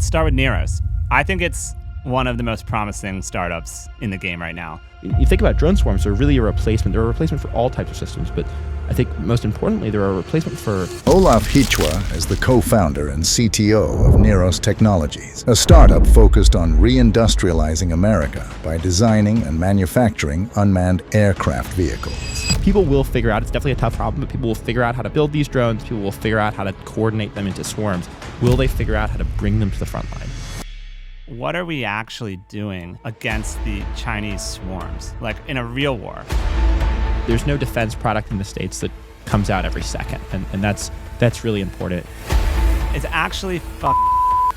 Let's start with Neros. I think it's one of the most promising startups in the game right now. You think about drone swarms, they're really a replacement. They're a replacement for all types of systems, but I think most importantly, they're a replacement for... Olaf Hichwa is the co-founder and CTO of Neros Technologies, a startup focused on reindustrializing America by designing and manufacturing unmanned aircraft vehicles. People will figure out, it's definitely a tough problem, but people will figure out how to build these drones. People will figure out how to coordinate them into swarms. Will they figure out how to bring them to the front line? What are we actually doing against the Chinese swarms, like in a real war? There's no defense product in the States that comes out every second, and that's really important. It's actually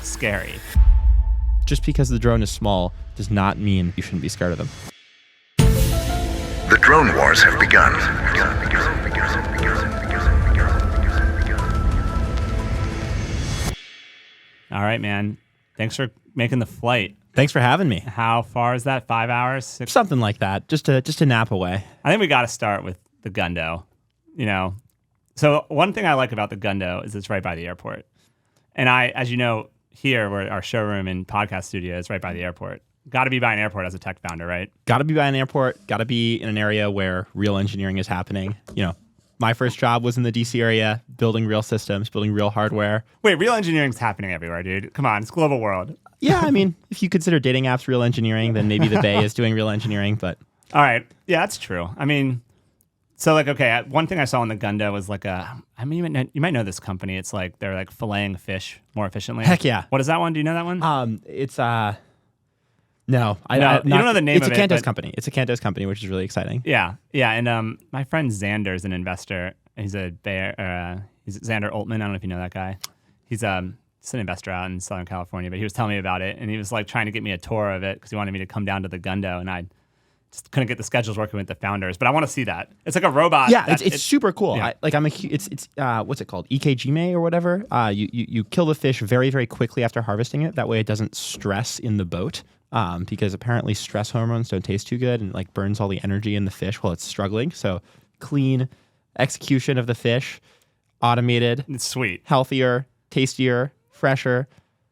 scary. Just because the drone is small does not mean you shouldn't be scared of them. The drone wars have begun. All right, man. Thanks for making the flight. Thanks for having me. How far is that? 5 hours? 6? Something like that. Just a nap away. I think we got to start with the Gundo. So one thing I like about the Gundo is it's right by the airport. And as you know, here, where our showroom and podcast studio is right by the airport. Got to be by an airport as a tech founder, right? Got to be by an airport. Got to be in an area where real engineering is happening. My first job was in the DC area, building real systems, building real hardware. Wait, real engineering's happening everywhere, dude. Come on, it's global world. Yeah, I mean, if you consider dating apps real engineering, then maybe the Bay is doing real engineering, but... All right. Yeah, that's true. I mean, so okay, one thing I saw in the Gunda was you might know this company. It's like they're like filleting fish more efficiently. Heck yeah. What is that one? Do you know that one? No, you don't know the name of it. It's a Cantos company. It's a Cantos company, which is really exciting. Yeah. And my friend Xander is an investor. He's he's Xander Altman. I don't know if you know that guy. He's an investor out in Southern California, but he was telling me about it, and he was like trying to get me a tour of it because he wanted me to come down to the Gundo, and I just couldn't get the schedules working with the founders. But I want to see that. It's like a robot. Yeah, it's super cool. Yeah. It's what's it called? EKGME or whatever. You kill the fish very, very quickly after harvesting it. That way it doesn't stress in the boat. Because apparently stress hormones don't taste too good and like burns all the energy in the fish while it's struggling. So clean execution of the fish, automated. It's sweet. Healthier, tastier, fresher.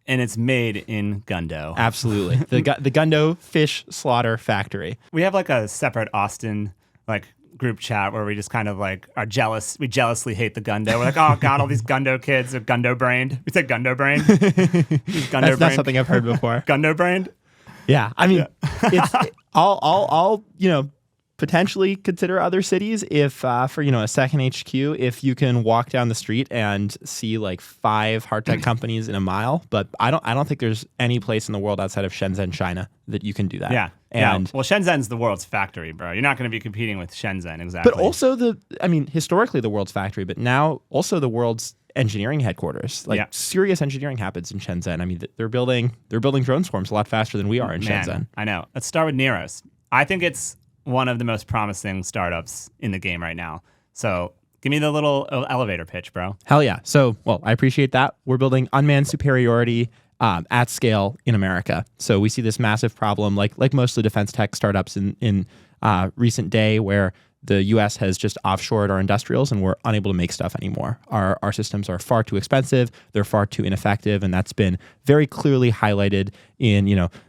And it's made in Gundo. Absolutely. the Gundo Fish Slaughter Factory. We have like a separate Austin group chat where we just kind of like are jealous. We jealously hate the Gundo. We're like, oh God, all these Gundo kids are Gundo brained. We said Gundo brained. That's not something I've heard before. Gundo brained. Yeah, I mean, I'll potentially consider other cities if for a second HQ, if you can walk down the street and see like 5 hard tech companies in a mile. But I don't think there's any place in the world outside of Shenzhen, China, that you can do that. Yeah. Well, Shenzhen's the world's factory, bro. You're not going to be competing with Shenzhen, exactly. But also historically the world's factory, but now also the world's engineering headquarters. Serious engineering happens in Shenzhen. I mean, they're building drone swarms a lot faster than we are in Shenzhen. I know. Let's start with Neros. I think it's one of the most promising startups in the game right now. So give me the little elevator pitch, bro. Hell yeah. So, I appreciate that. We're building unmanned superiority at scale in America. So we see this massive problem, like most of the defense tech startups in recent day, where the U.S. has just offshored our industrials and we're unable to make stuff anymore. Our systems are far too expensive, they're far too ineffective, and that's been very clearly highlighted in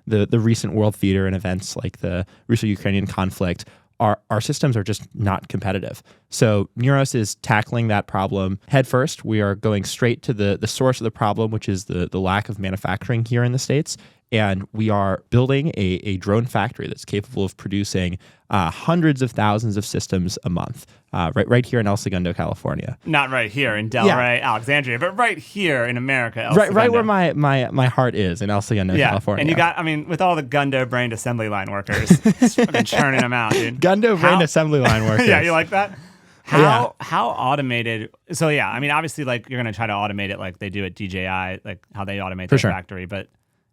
the recent world theater and events like the Russo-Ukrainian conflict. Our systems are just not competitive. So Neros is tackling that problem head first. We are going straight to the source of the problem, which is the lack of manufacturing here in the States. And we are building a drone factory that's capable of producing hundreds of thousands of systems a month, right here in El Segundo, California. Not right here in Delray, Alexandria, but right here in America, El Segundo. Right where my heart is in El Segundo, California. And you got, with all the Gundo brained assembly line workers, fucking churning them out, dude. Gundo brained assembly line workers. Yeah, you like that? How automated? So obviously, like you're gonna try to automate it like they do at DJI, like how they automate their factory, but.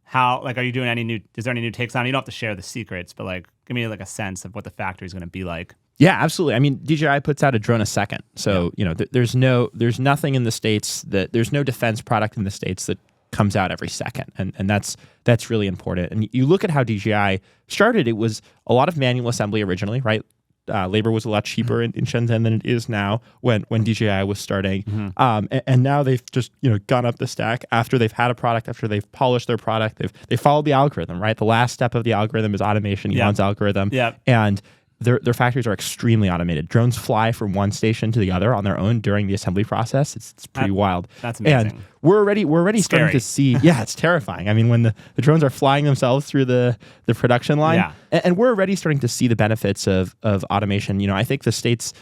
How, are you doing is there any new takes on it? You don't have to share the secrets, but give me a sense of what the factory is going to be like. Yeah, absolutely. I mean, DJI puts out a drone a second. So, there's nothing in the States there's no defense product in the States that comes out every second. And that's really important. And you look at how DJI started, it was a lot of manual assembly originally, right? Labor was a lot cheaper in Shenzhen than it is now when DJI was starting. And now they've just gone up the stack after they've had a product, after they've polished their product. They followed the algorithm, right? The last step of the algorithm is automation, Elon's algorithm. And their factories are extremely automated. Drones fly from one station to the other on their own during the assembly process. It's pretty wild. That's amazing. And we're already starting to see. Yeah, it's terrifying. I mean, when the drones are flying themselves through the production line, and we're already starting to see the benefits of automation. I think the states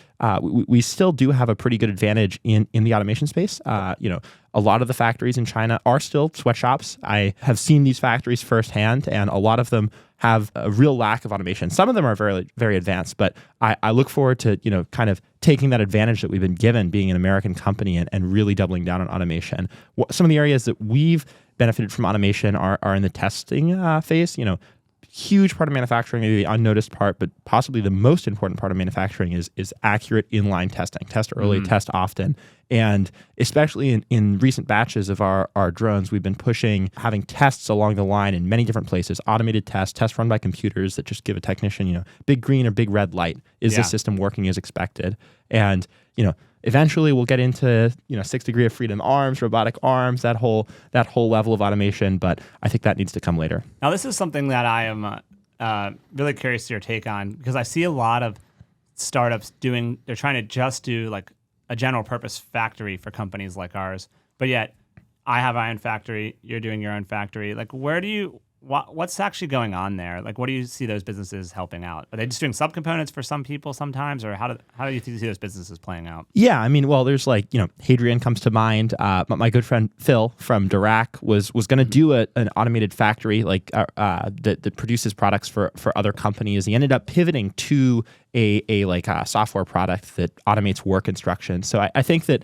we still do have a pretty good advantage in the automation space. A lot of the factories in China are still sweatshops. I have seen these factories firsthand, and a lot of them have a real lack of automation. Some of them are very, very advanced, but I look forward to, kind of taking that advantage that we've been given being an American company and really doubling down on automation. Some of the areas that we've benefited from automation are in the testing phase. Huge part of manufacturing, maybe the unnoticed part, but possibly the most important part of manufacturing is accurate inline testing. Test early, test often. And especially in recent batches of our drones, we've been pushing having tests along the line in many different places, automated tests run by computers that just give a technician, big green or big red light. Is this system working as expected? And, eventually we'll get into 6 degree of freedom arms, robotic arms, that whole level of automation, but I think that needs to come later. Now this is something that I am really curious to your take on, because I see a lot of startups they're trying to just do like a general purpose factory for companies like ours, but yet I have my own factory, you're doing your own factory. Like what's actually going on there? Like, what do you see those businesses helping out? Are they just doing subcomponents for some people sometimes, or how do you see those businesses playing out? Yeah, I mean, well, there's Hadrian comes to mind. My good friend Phil from Dirac was going to do an automated factory that produces products for other companies. He ended up pivoting to a software product that automates work instructions. So I think that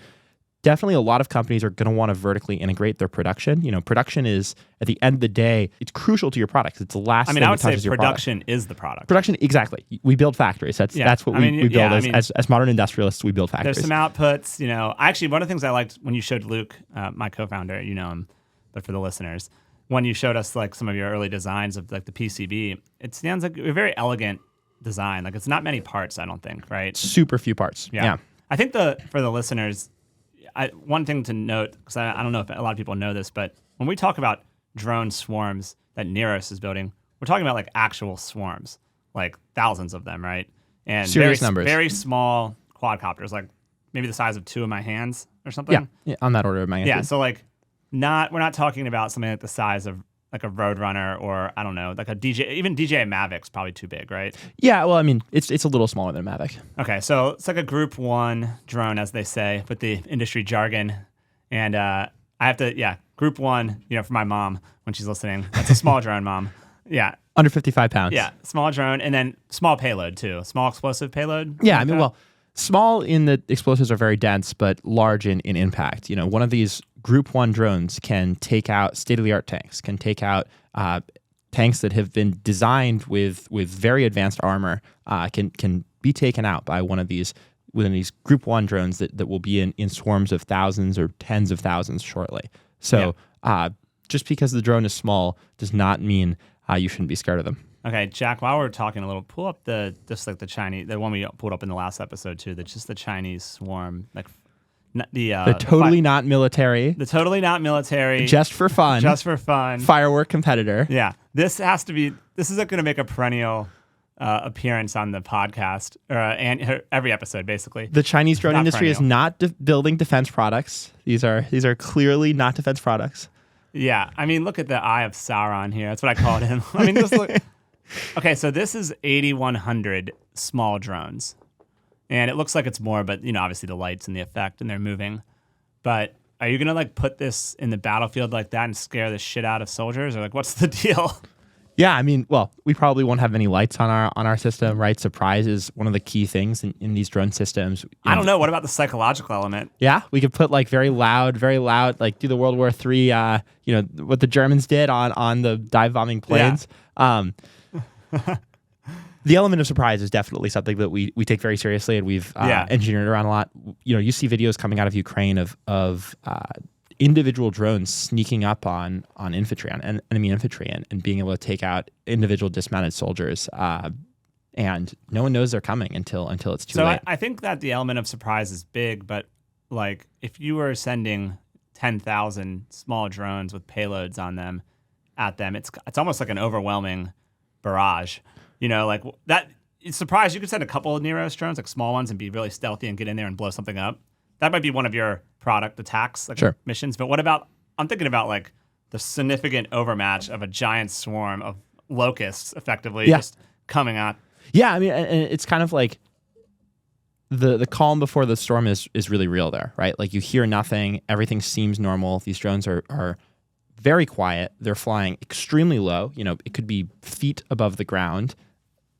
definitely a lot of companies are going to want to vertically integrate their production. Production is, at the end of the day, it's crucial to your product. It's the last thing that touches your product. I would say production is the product. Production, exactly. We build factories. That's what we build as modern industrialists. We build factories. There's some outputs. Actually, one of the things I liked when you showed Luke, my co-founder, you know him, but for the listeners, when you showed us like some of your early designs of like the PCB, it sounds like a very elegant design. Like it's not many parts, I don't think, right? Super few parts. Yeah. I think for the listeners, one thing to note, because I don't know if a lot of people know this, but when we talk about drone swarms that Neros is building, we're talking about like actual swarms, like thousands of them, right? And serious numbers. Very small quadcopters, like maybe the size of two of my hands or something. Yeah, on that order of magnitude. Yeah, so like we're not talking about something like the size of like a Roadrunner or I don't know, like a even DJI Mavic's probably too big, right? Yeah, well, I mean, it's a little smaller than a Mavic. Okay, so it's like a Group 1 drone, as they say, with the industry jargon. And I have to, Group 1, for my mom when she's listening. That's a small drone, Mom. Yeah. Under 55 pounds. Yeah, small drone, and then small payload too. Small explosive payload. Yeah, I mean, well, small in the explosives are very dense, but large in impact. One of these Group 1 drones can take out state-of-the-art tanks, can take out tanks that have been designed with very advanced armor, can be taken out by one of these Group 1 drones that will be in swarms of thousands or tens of thousands shortly. So just because the drone is small does not mean you shouldn't be scared of them. Okay, Jack, while we're talking a little, pull up the Chinese, the one we pulled up in the last episode too, just the Chinese swarm, like the totally not military. The totally not military. Just for fun. Just for fun. Firework competitor. Yeah. This is going to make a perennial appearance on the podcast, and every episode, basically. The Chinese drone industry is not building defense products. These are clearly not defense products. Yeah. I mean, look at the Eye of Sauron here. That's what I called him. I mean, just look. Okay, so this is 8,100 small drones. And it looks like it's more, but obviously the lights and the effect and they're moving. But are you gonna put this in the battlefield like that and scare the shit out of soldiers, or what's the deal? Yeah, I mean, well, we probably won't have any lights on our system, right? Surprise is one of the key things in these drone systems. I don't know. What about the psychological element? Yeah, we could put very loud, do the World War III, what the Germans did on the dive bombing planes. Yeah. The element of surprise is definitely something that we take very seriously, and we've engineered around a lot. You see videos coming out of Ukraine of individual drones sneaking up on infantry, on enemy infantry, and being able to take out individual dismounted soldiers. and no one knows they're coming until it's too So late. I think that the element of surprise is big, but like if you were sending 10,000 small drones with payloads on them at them, it's almost like an overwhelming barrage. Like that. It's surprised you could send a couple of Neros drones, like small ones, and be really stealthy and get in there and blow something up. That might be one of your product attacks, like Sure. missions. But what about? I'm thinking about like the significant overmatch of a giant swarm of locusts, effectively just coming out. Yeah, I mean, and it's kind of like the calm before the storm is really real there, right? Like you hear nothing, everything seems normal. These drones are very quiet. They're flying extremely low. It could be feet above the ground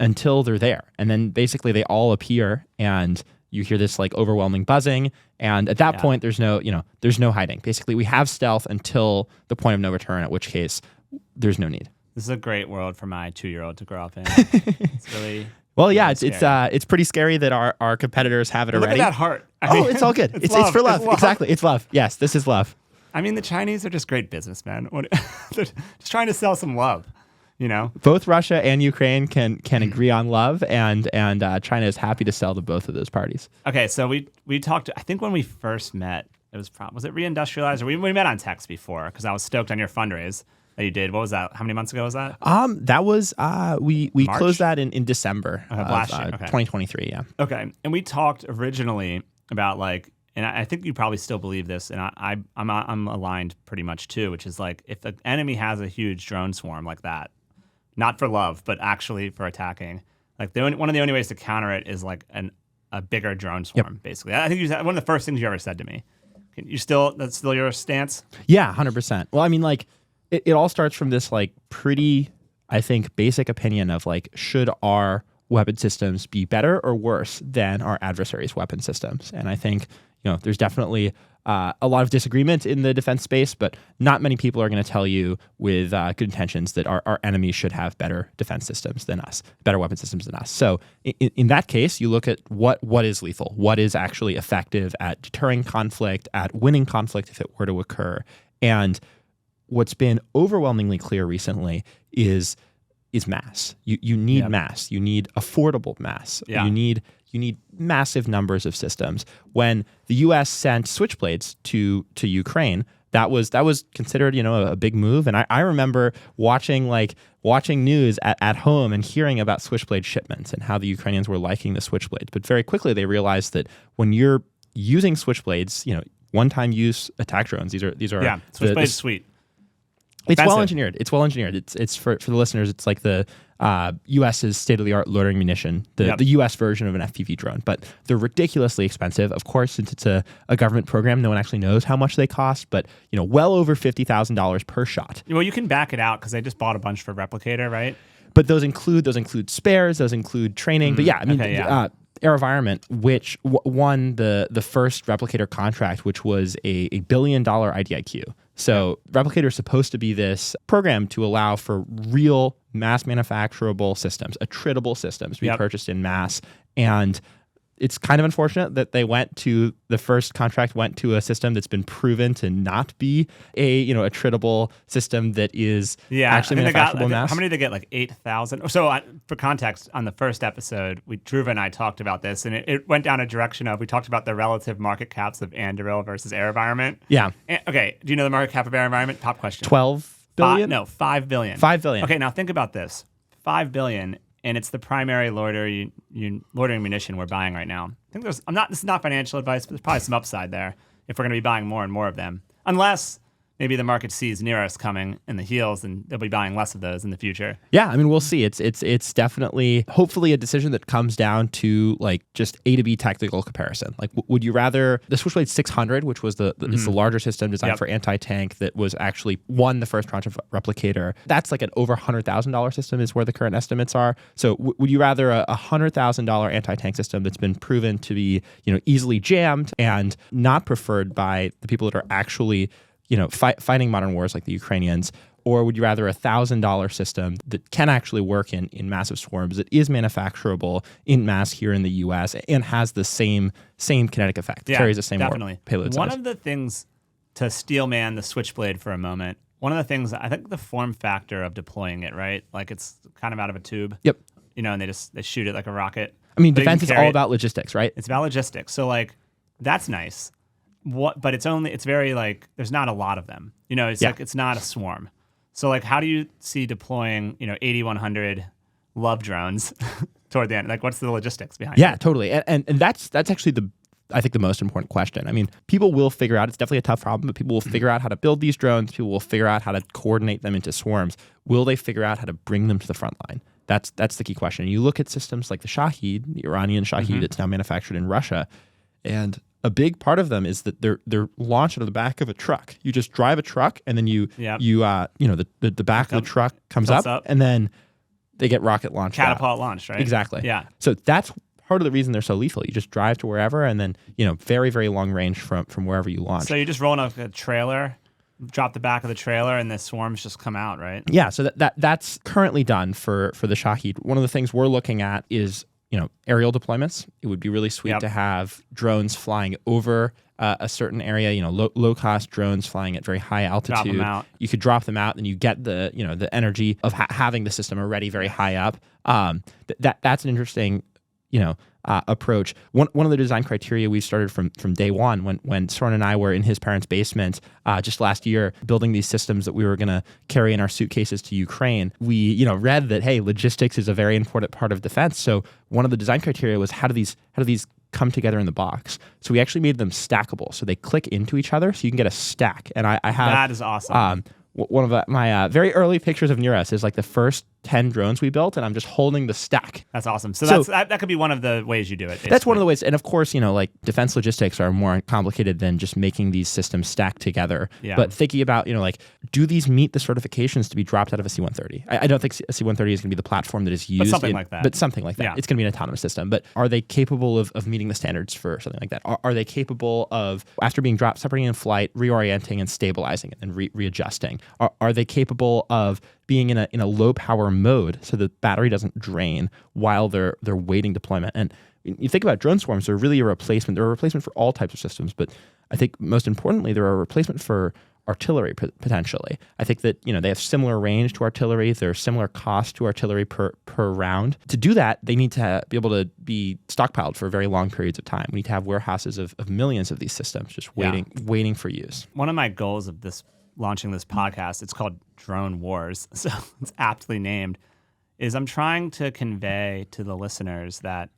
until they're there, and then basically they all appear, and you hear this like overwhelming buzzing. And at that point, there's no hiding. Basically, we have stealth until the point of no return, at which case there's no need. This is a great world for my 2-year-old to grow up in. It's really well, yeah. really It's pretty scary that our competitors have it Look already. at that heart. It's all good. It's for love. Exactly. It's love. Yes, this is love. I mean, the Chinese are just great businessmen. They're just trying to sell some love. Both Russia and Ukraine can agree on love, and China is happy to sell to both of those parties. Okay, so we talked. I think when we first met, was it Reindustrialize, or we met on text before because I was stoked on your fundraise that you did. What was that? How many months ago was that? That was we March? Closed that in December of last year. Okay. 2023. Yeah. Okay, and we talked originally about like, and I think you probably still believe this, and I'm aligned pretty much too, which is like if the enemy has a huge drone swarm like that. Not for love, but actually for attacking. Like one of the only ways to counter it is like a bigger drone swarm, basically. I think one of the first things you ever said to me. That's still your stance? Yeah, 100%. Well, I mean, like it all starts from this like pretty, I think, basic opinion of like, should our weapon systems be better or worse than our adversaries' weapon systems? And I think, there's definitely a lot of disagreement in the defense space, but not many people are going to tell you with good intentions that our enemies should have better defense systems than us, better weapon systems than us. So in that case, you look at what is lethal, what is actually effective at deterring conflict, at winning conflict if it were to occur. And what's been overwhelmingly clear recently is mass. You need mass. You need affordable mass. Yeah. You need massive numbers of systems. When the U.S. sent Switchblades to Ukraine, that was considered a big move. And I remember watching news at home and hearing about Switchblade shipments and how the Ukrainians were liking the Switchblades. But very quickly they realized that when you're using Switchblades, one-time use attack drones. These are Switchblade's sweet. It's well engineered. It's for the listeners. It's like the U.S.'s state-of-the-art loitering munition, the U.S. version of an FPV drone. But they're ridiculously expensive. Of course, since it's a government program, no one actually knows how much they cost. But well over $50,000 per shot. Well, you can back it out because they just bought a bunch for Replicator, right? But those include spares. Those include training. But yeah, I mean. AeroVironment, which won the first Replicator contract, which was a $1 billion IDIQ. So Replicator is supposed to be this program to allow for real mass manufacturable systems, attritable systems to be purchased in mass. And it's kind of unfortunate that the first contract went to a system that's been proven to not be a attritable system that is actually manufacturable in mass. How many did they get? Like 8,000? So for context, on the first episode, Dhruva and I talked about this, and it went down a direction of, we talked about the relative market caps of Anduril versus AeroVironment. Yeah. Okay, do you know the market cap of AeroVironment? Top question. 12 billion? No, 5 billion. 5 billion. Okay, now think about this. 5 billion. And it's the primary loitering munition we're buying right now. I think this is not financial advice, but there's probably some upside there if we're going to be buying more and more of them. Unless maybe the market sees Neros coming in the heels and they'll be buying less of those in the future. Yeah, I mean, we'll see. It's definitely, hopefully, a decision that comes down to like just A to B technical comparison. Like, would you rather the Switchblade 600, which was is the larger system designed for anti-tank that was actually won the first tranche of Replicator? That's like an over $100,000 system is where the current estimates are. So would you rather a $100,000 anti-tank system that's been proven to be easily jammed and not preferred by the people that are actually fighting modern wars like the Ukrainians, or would you rather a $1,000 system that can actually work in massive swarms, that is manufacturable in mass here in the U.S. and has the same kinetic effect, carries the same payload size? One of the things, to steel man the Switchblade for a moment, one of the things, I think the form factor of deploying it, right? Like it's kind of out of a tube. Yep. and they shoot it like a rocket. I mean, But you can defense is carry all it. about logistics, right? It's about logistics. So like, that's nice. But it's very like, there's not a lot of them. It's like, it's not a swarm. So like, how do you see deploying, 8,100 love drones toward the end? Like, what's the logistics behind it? Yeah, totally. And that's actually I think the most important question. I mean, people will figure out, it's definitely a tough problem, but people will figure out how to build these drones. People will figure out how to coordinate them into swarms. Will they figure out how to bring them to the front line? That's the key question. You look at systems like the Shahed, the Iranian Shahed that's now manufactured in Russia, and a big part of them is that they're launched out of the back of a truck. You just drive a truck, and then the back of the truck comes up, and then they get rocket launched. Catapult launched, right? Exactly. Yeah. So that's part of the reason they're so lethal. You just drive to wherever, and then very, very long range from wherever you launch. So you just roll in a trailer, drop the back of the trailer, and the swarms just come out, right? Yeah. So that's currently done for the Shahed. One of the things we're looking at is aerial deployments. It would be really sweet to have drones flying over a certain area. Low cost drones flying at very high altitude. Drop them out. You could drop them out, and you get the the energy of having the system already very high up. That's an interesting approach. One of the design criteria we started from day one when Soren and I were in his parents' basement just last year building these systems that we were going to carry in our suitcases to Ukraine. We read that, hey, logistics is a very important part of defense. So one of the design criteria was how do these come together in the box? So we actually made them stackable, so they click into each other, so you can get a stack. And I have that is awesome. One of my very early pictures of Neros is like the first 10 drones we built, and I'm just holding the stack. That's awesome. So that could be one of the ways you do it. Basically. That's one of the ways. And of course, like defense logistics are more complicated than just making these systems stack together. Yeah. But thinking about, like, do these meet the certifications to be dropped out of a C-130? I don't think a C-130 is going to be the platform that is used. But something like that. But something like that. Yeah. It's going to be an autonomous system. But are they capable of meeting the standards for something like that? Are they capable of, after being dropped, separating in flight, reorienting and stabilizing it and readjusting? Are they capable of being in a low power mode so the battery doesn't drain while they're waiting deployment? And you think about drone swarms, they're really a replacement. They're a replacement for all types of systems, but I think most importantly, they're a replacement for artillery potentially. I think that they have similar range to artillery. They're similar cost to artillery per round. To do that, they need to be able to be stockpiled for very long periods of time. We need to have warehouses of millions of these systems just waiting for use. One of my goals of launching this podcast, it's called Drone Wars, so it's aptly named, is I'm trying to convey to the listeners that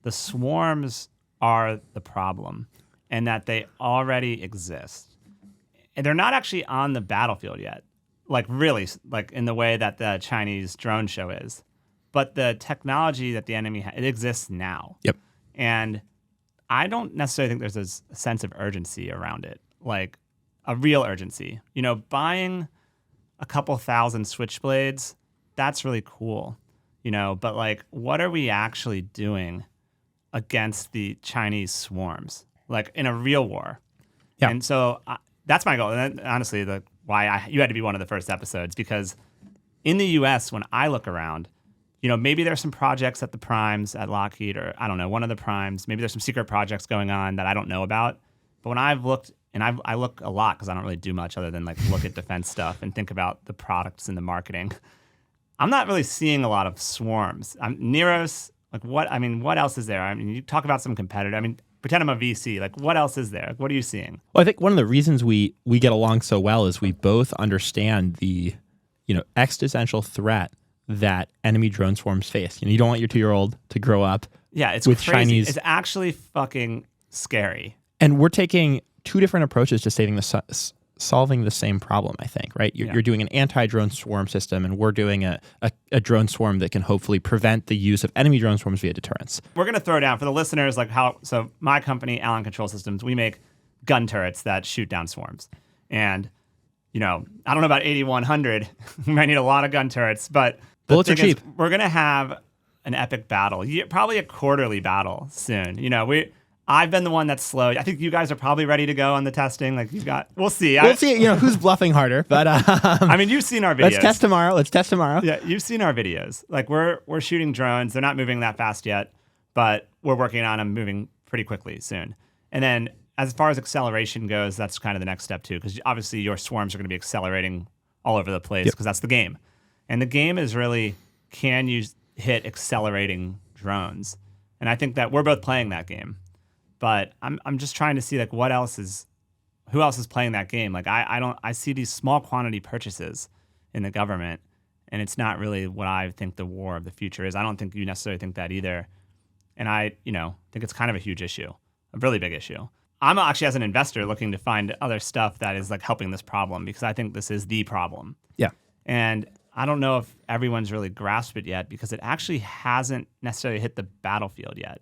the swarms are the problem and that they already exist. And they're not actually on the battlefield yet, like really, like in the way that the Chinese drone show is. But the technology that the enemy it exists now. Yep. And I don't necessarily think there's a sense of urgency around it, like a real urgency. Buying a couple thousand switchblades, that's really cool, but like, what are we actually doing against the Chinese swarms, like in a real war? Yeah. And so that's my goal. And honestly, you had to be one of the first episodes, because in the US, when I look around, maybe there's some projects at the primes at Lockheed, or I don't know, one of the primes, maybe there's some secret projects going on that I don't know about. But when I've looked, and I look a lot because I don't really do much other than like look at defense stuff and think about the products and the marketing, I'm not really seeing a lot of swarms. Neros, like what else is there? I mean, you talk about some competitor. I mean, pretend I'm a VC. Like, what else is there? What are you seeing? Well, I think one of the reasons we get along so well is we both understand the existential threat that enemy drone swarms face. You don't want your 2-year-old to grow up. Yeah, it's with crazy. Chinese. It's actually fucking scary. And we're taking two different approaches to solving the same problem, I think, right? You're doing an anti-drone swarm system, and we're doing a drone swarm that can hopefully prevent the use of enemy drone swarms via deterrence. We're going to throw down for the listeners, so my company, Allen Control Systems, we make gun turrets that shoot down swarms. And, I don't know about 8,100. We might need a lot of gun turrets, but bullets are cheap. We're going to have an epic battle, probably a quarterly battle soon. I've been the one that's slow. I think you guys are probably ready to go on the testing. Like we'll see. We'll see. Who's bluffing harder. But I mean, you've seen our videos. Let's test tomorrow. Yeah, you've seen our videos. Like we're shooting drones. They're not moving that fast yet, but we're working on them moving pretty quickly soon. And then as far as acceleration goes, that's kind of the next step too, because obviously your swarms are going to be accelerating all over the place because that's the game. And the game is really, can you hit accelerating drones. And I think that we're both playing that game. But I'm just trying to see like who else is playing that game. Like I see these small quantity purchases in the government, and it's not really what I think the war of the future is. I don't think you necessarily think that either. And I think it's kind of a huge issue, a really big issue. I'm actually, as an investor, looking to find other stuff that is like helping this problem, because I think this is the problem. Yeah. And I don't know if everyone's really grasped it yet, because it actually hasn't necessarily hit the battlefield yet.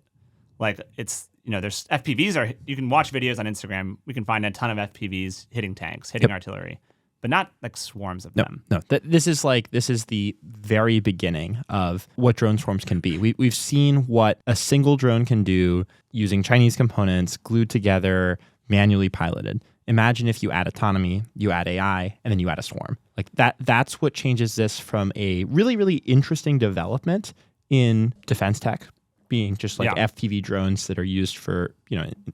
Like there's FPVs you can watch videos on Instagram. We can find a ton of FPVs hitting tanks, hitting artillery, but not like swarms of them. No, this is the very beginning of what drone swarms can be. We've seen what a single drone can do using Chinese components glued together, manually piloted. Imagine if you add autonomy, you add AI, and then you add a swarm. Like that's what changes this from a really, really interesting development in defense tech, being just like FPV drones that are used for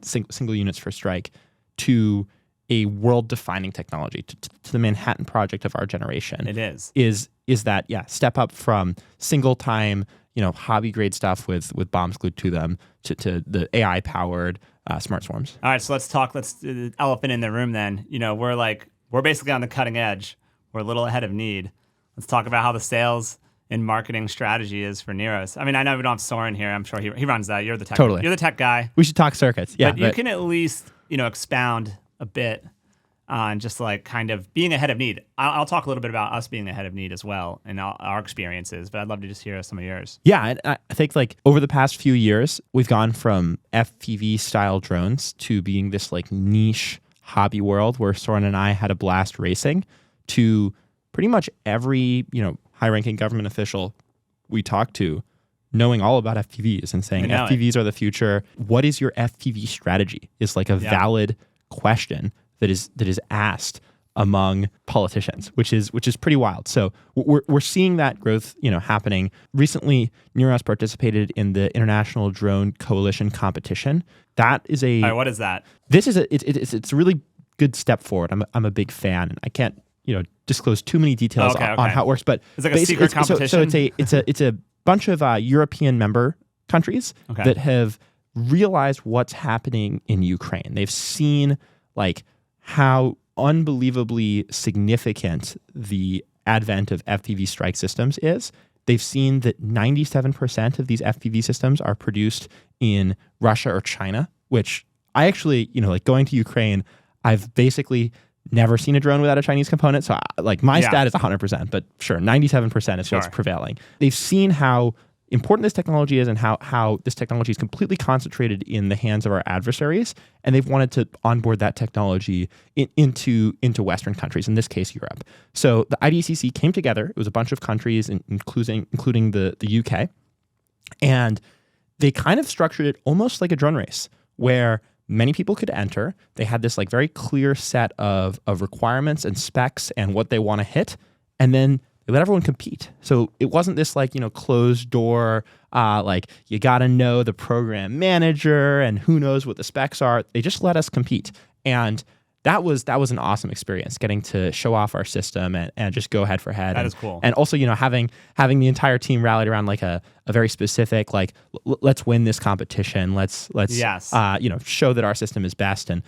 single units for strike, to a world-defining technology, to the Manhattan Project of our generation. It is that step up from single-time hobby-grade stuff with bombs glued to them to the AI-powered smart swarms. All right, so let's talk. The elephant in the room then. We're basically on the cutting edge. We're a little ahead of need. Let's talk about how the sales and marketing strategy is for Neros. I mean, I know we don't have Soren here. I'm sure he runs that. You're the tech. Totally. You're the tech guy. We should talk circuits. Yeah, but you can at least expound a bit on just like kind of being ahead of need. I'll talk a little bit about us being ahead of need as well and our experiences, but I'd love to just hear some of yours. Yeah, and I think like over the past few years, we've gone from FPV style drones to being this like niche hobby world where Soren and I had a blast racing, to pretty much every high-ranking government official we talked to knowing all about FPVs and saying FPVs are the future. What is your FPV strategy? Is like a valid question that is asked among politicians, which is pretty wild. So we're seeing that growth happening. Recently, Neros participated in the International Drone Coalition competition. That is all right, what is that? This is it's a really good step forward. I'm a big fan, and I can't disclose too many details on how it works, but it's like a secret competition. So it's a bunch of European member countries that have realized what's happening in Ukraine. They've seen like how unbelievably significant the advent of FPV strike systems is. They've seen that 97% of these FPV systems are produced in Russia or China, which I actually, like going to Ukraine, I've basically never seen a drone without a Chinese component. So like my stat is 100%, but sure, 97% is what's prevailing. They've seen how important this technology is and how this technology is completely concentrated in the hands of our adversaries. And they've wanted to onboard that technology into Western countries, in this case, Europe. So the IDCC came together. It was a bunch of countries, including the UK. And they kind of structured it almost like a drone race, where many people could enter. They had this like very clear set of requirements and specs and what they want to hit. And then they let everyone compete. So it wasn't this like, closed door, like you got to know the program manager and who knows what the specs are. They just let us compete. And that was an awesome experience, getting to show off our system and just go head for head. That is cool. And also, having the entire team rallied around like a very specific, like, let's win this competition. Let's show that our system is best. And,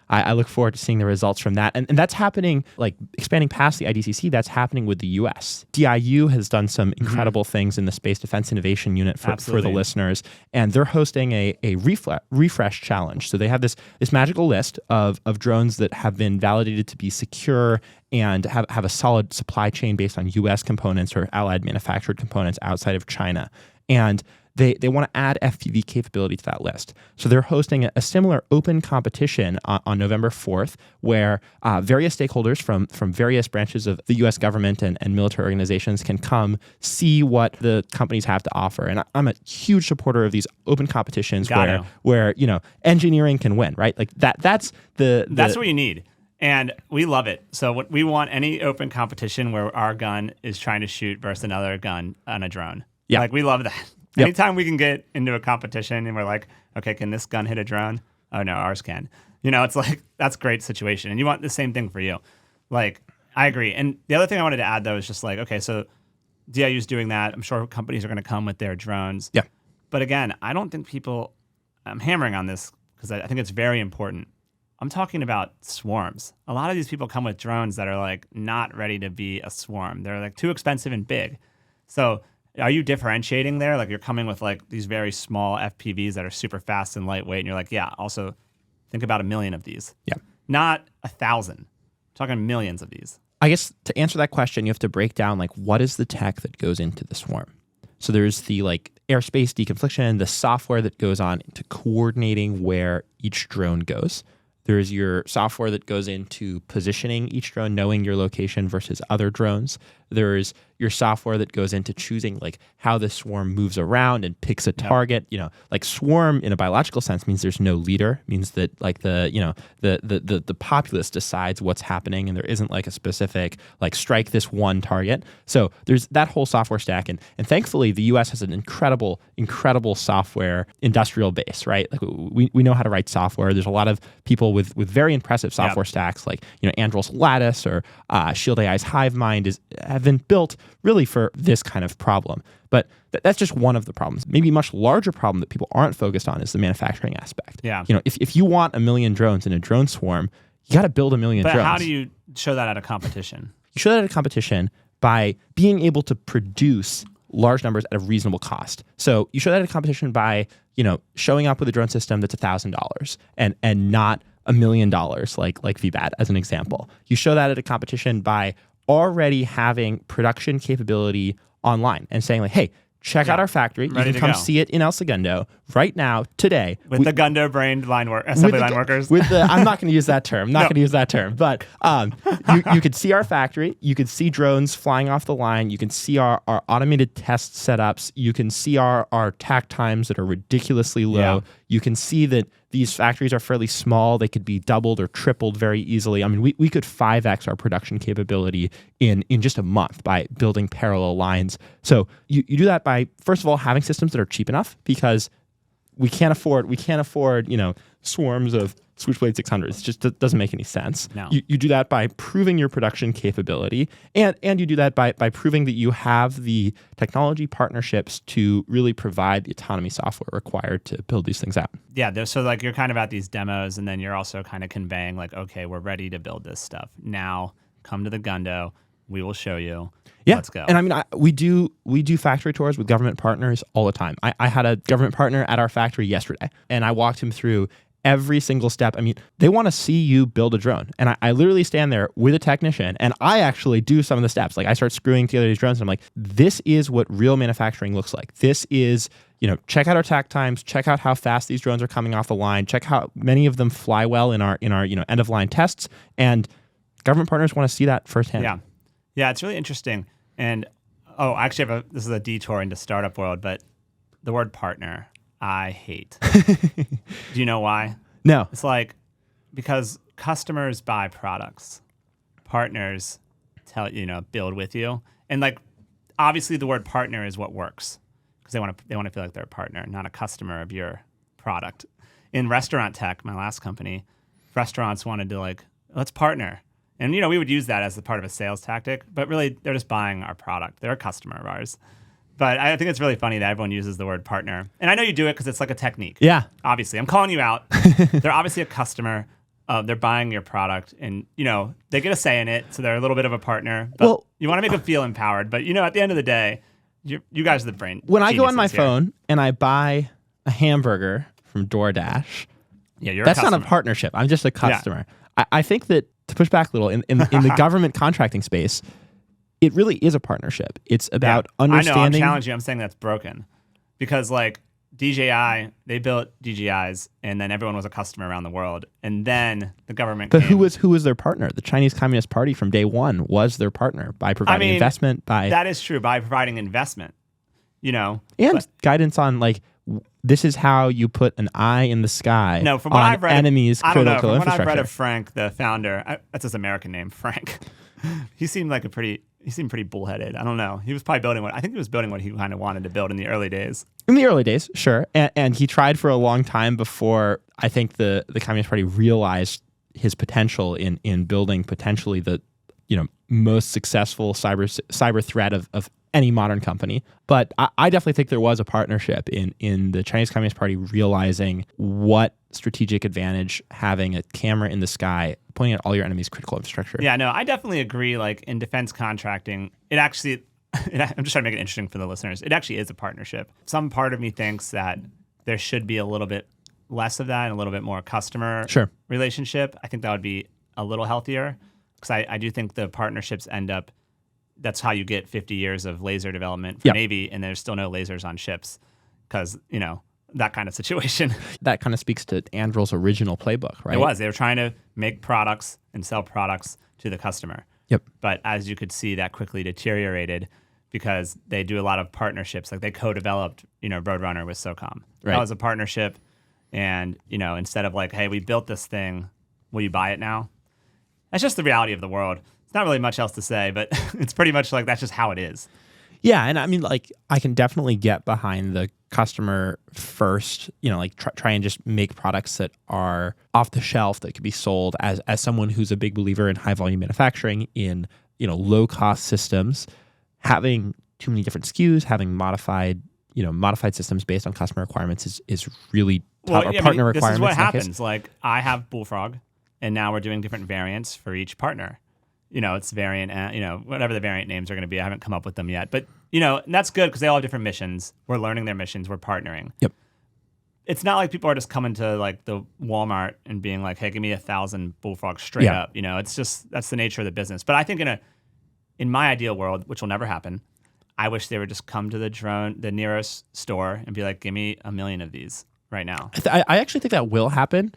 I look forward to seeing the results from that. And that's happening, like expanding past the IDCC, that's happening with the US. DIU has done some incredible things in the Space Defense Innovation Unit for the listeners. And they're hosting a refresh challenge. So they have this magical list of drones that have been validated to be secure and have a solid supply chain based on US components or allied manufactured components outside of China. And they want to add FPV capability to that list. So they're hosting a similar open competition on November 4th, where various stakeholders from various branches of the US government and military organizations can come see what the companies have to offer. And I'm a huge supporter of these open competitions where engineering can win, right? Like that's what you need. And we love it. So we want any open competition where our gun is trying to shoot versus another gun on a drone. Yeah. Like we love that. Yep. Anytime we can get into a competition and we're like, okay, can this gun hit a drone? Oh no, ours can. It's like, that's a great situation. And you want the same thing for you. Like, I agree. And the other thing I wanted to add though is just like, okay, so DIU's doing that. I'm sure companies are going to come with their drones. Yeah. But again, I don't think I'm hammering on this because I think it's very important. I'm talking about swarms. A lot of these people come with drones that are like not ready to be a swarm. They're like too expensive and big. So are you differentiating there? Like you're coming with like these very small FPVs that are super fast and lightweight, and you're like, yeah, also think about 1 million of these. Yeah. Not 1,000. I'm talking millions of these. I guess to answer that question, you have to break down like what is the tech that goes into the swarm. So there's the like airspace deconfliction, the software that goes on into coordinating where each drone goes. There's your software that goes into positioning each drone, knowing your location versus other drones. There's your software that goes into choosing like how the swarm moves around and picks a target. You know, like swarm in a biological sense means there's no leader, means that like the populace decides what's happening and there isn't like a specific like strike this one target. So there's that whole software stack. And thankfully the US has an incredible software industrial base, right? Like we know how to write software. There's a lot of people with very impressive software stacks like, Anduril's Lattice or Shield AI's HiveMind have been built really for this kind of problem. But that's just one of the problems. Maybe a much larger problem that people aren't focused on is the manufacturing aspect. Yeah. If you want 1 million drones in a drone swarm, you got to build 1 million drones. But how do you show that at a competition? You show that at a competition by being able to produce large numbers at a reasonable cost. So you show that at a competition by, showing up with a drone system that's $1,000 and not $1 million like VBAT as an example. You show that at a competition by already having production capability online and saying like, hey, check out our factory. You can come see it in El Segundo right now, today. With the Gunda-brained assembly line workers. I'm not going to use that term. But you could see our factory. You could see drones flying off the line. You can see our automated test setups. You can see our tack times that are ridiculously low. Yeah. You can see that these factories are fairly small. They could be doubled or tripled very easily. I mean, we could 5x our production capability in just a month by building parallel lines. So you do that by, first of all, having systems that are cheap enough, because we can't afford swarms of Switchblade 600s. It just doesn't make any sense. No. You do that by proving your production capability, and you do that by proving that you have the technology partnerships to really provide the autonomy software required to build these things out. Yeah, so like you're kind of at these demos, and then you're also kind of conveying like, okay, we're ready to build this stuff. Now come to the Gundo. We will show you. Yeah. Let's go. And I mean, we do factory tours with government partners all the time. I had a government partner at our factory yesterday, and I walked him through every single step. I mean, they want to see you build a drone. And I literally stand there with a technician, and I actually do some of the steps. Like I start screwing together these drones, and I'm like, this is what real manufacturing looks like. This is, check out our tack times, check out how fast these drones are coming off the line, check how many of them fly well in our end of line tests. And government partners want to see that firsthand. Yeah. Yeah, it's really interesting. And actually, this is a detour into startup world, but the word partner, I hate. Do you know why? No. It's like, because customers buy products, partners build with you, and like obviously the word partner is what works because they want to feel like they're a partner, not a customer of your product. In restaurant tech, my last company, restaurants wanted to like, let's partner. And, we would use that as a part of a sales tactic, but really they're just buying our product. They're a customer of ours. But I think it's really funny that everyone uses the word partner. And I know you do it because it's like a technique. Yeah. Obviously. I'm calling you out. They're obviously a customer. They're buying your product and, they get a say in it. So they're a little bit of a partner. But you want to make them feel empowered. But, at the end of the day, you guys are the brain. When I go on my phone and I buy a hamburger from DoorDash, that's not a partnership. I'm just a customer. Yeah. I think that, to push back a little, in the government contracting space, it really is a partnership. It's about understanding. I know, I'm challenging you. I'm saying that's broken. Because like DJI, they built DJIs, and then everyone was a customer around the world. And then the government came. Who was their partner? The Chinese Communist Party from day one was their partner by providing investment. That is true, by providing investment. And guidance on like, this is how you put an eye in the sky. No, from what I've read, enemies' critical infrastructure. From what I've read of Frank, the founder, that's his American name, Frank. He seemed pretty bullheaded. I don't know. He was probably building what he kind of wanted to build in the early days. In the early days, sure. And he tried for a long time before I think the Communist Party realized his potential in building potentially the most successful cyber threat of any modern company. But I definitely think there was a partnership in the Chinese Communist Party realizing what strategic advantage having a camera in the sky pointing at all your enemy's critical infrastructure. Yeah, no, I definitely agree. Like in defense contracting, it actually, I'm just trying to make it interesting for the listeners. It actually is a partnership. Some part of me thinks that there should be a little bit less of that and a little bit more customer relationship. I think that would be a little healthier because I do think the partnerships end up, that's how you get 50 years of laser development for Navy, and there's still no lasers on ships because, that kind of situation. That kind of speaks to Anduril's original playbook, right? It was. They were trying to make products and sell products to the customer. Yep. But as you could see, that quickly deteriorated because they do a lot of partnerships. Like they co-developed, Roadrunner with SOCOM. Right. That was a partnership. And, instead of like, hey, we built this thing, will you buy it now? That's just the reality of the world. It's not really much else to say, but it's pretty much like that's just how it is. Yeah, and I mean, like, I can definitely get behind the customer first, try and just make products that are off the shelf that could be sold as someone who's a big believer in high volume manufacturing, in, low cost systems. Having too many different SKUs, having modified systems based on customer requirements is really tough, or partner requirements. This is what happens. Like, I have Bullfrog, and now we're doing different variants for each partner. It's variant, whatever the variant names are going to be. I haven't come up with them yet. But, and that's good because they all have different missions. We're learning their missions. We're partnering. Yep. It's not like people are just coming to, like, the Walmart and being like, hey, give me 1,000 Bullfrogs straight up. It's just, that's the nature of the business. But I think in my ideal world, which will never happen, I wish they would just come to the Neros store and be like, give me 1 million of these right now. I actually think that will happen.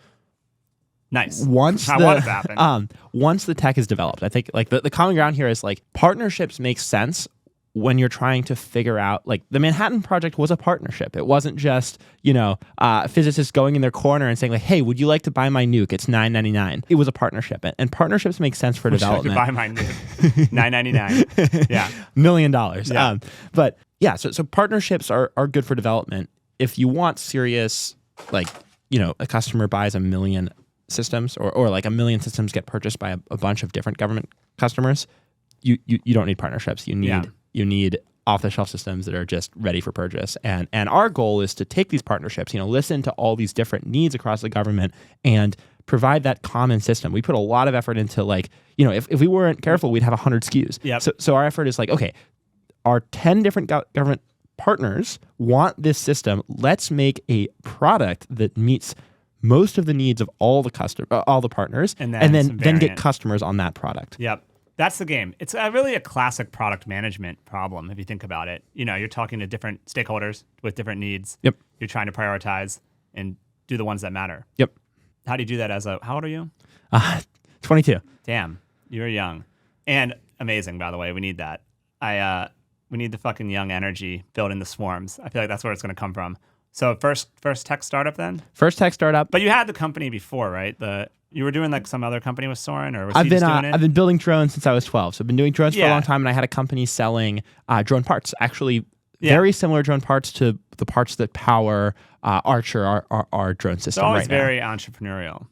Nice. Once I want it to happen. Once the tech is developed, I think like the common ground here is like partnerships make sense when you're trying to figure out, like, the Manhattan Project was a partnership. It wasn't just, physicists going in their corner and saying like, hey, would you like to buy my nuke? It's $9.99. It was a partnership, and partnerships make sense for development. Buy my nuke. $9.99. Yeah. $1 million. Yeah. But yeah, so partnerships are good for development. If you want serious, like, a customer buys 1 million systems, or like 1 million systems get purchased by a bunch of different government customers, you don't need partnerships. You need off-the-shelf systems that are just ready for purchase. And our goal is to take these partnerships, listen to all these different needs across the government and provide that common system. We put a lot of effort into, like, if we weren't careful, we'd have 100 SKUs. Yep. So our effort is like, okay, our 10 different government partners want this system. Let's make a product that meets most of the needs of all the partners, and then get customers on that product. Yep. That's the game. It's really a classic product management problem if you think about it. You're talking to different stakeholders with different needs. Yep. You're trying to prioritize and do the ones that matter. Yep. How do you do that how old are you? 22. Damn, you're young. And amazing, by the way. We need that. We need the fucking young energy built in the swarms. I feel like that's where it's going to come from. So first tech startup then? First tech startup. But you had the company before, right? You were doing like some other company with Soren, or was he just doing it? I've been building drones since I was 12. So I've been doing drones for a long time, and I had a company selling drone parts. Actually, very similar drone parts to the parts that power Archer, our drone system so always right now. Very entrepreneurial.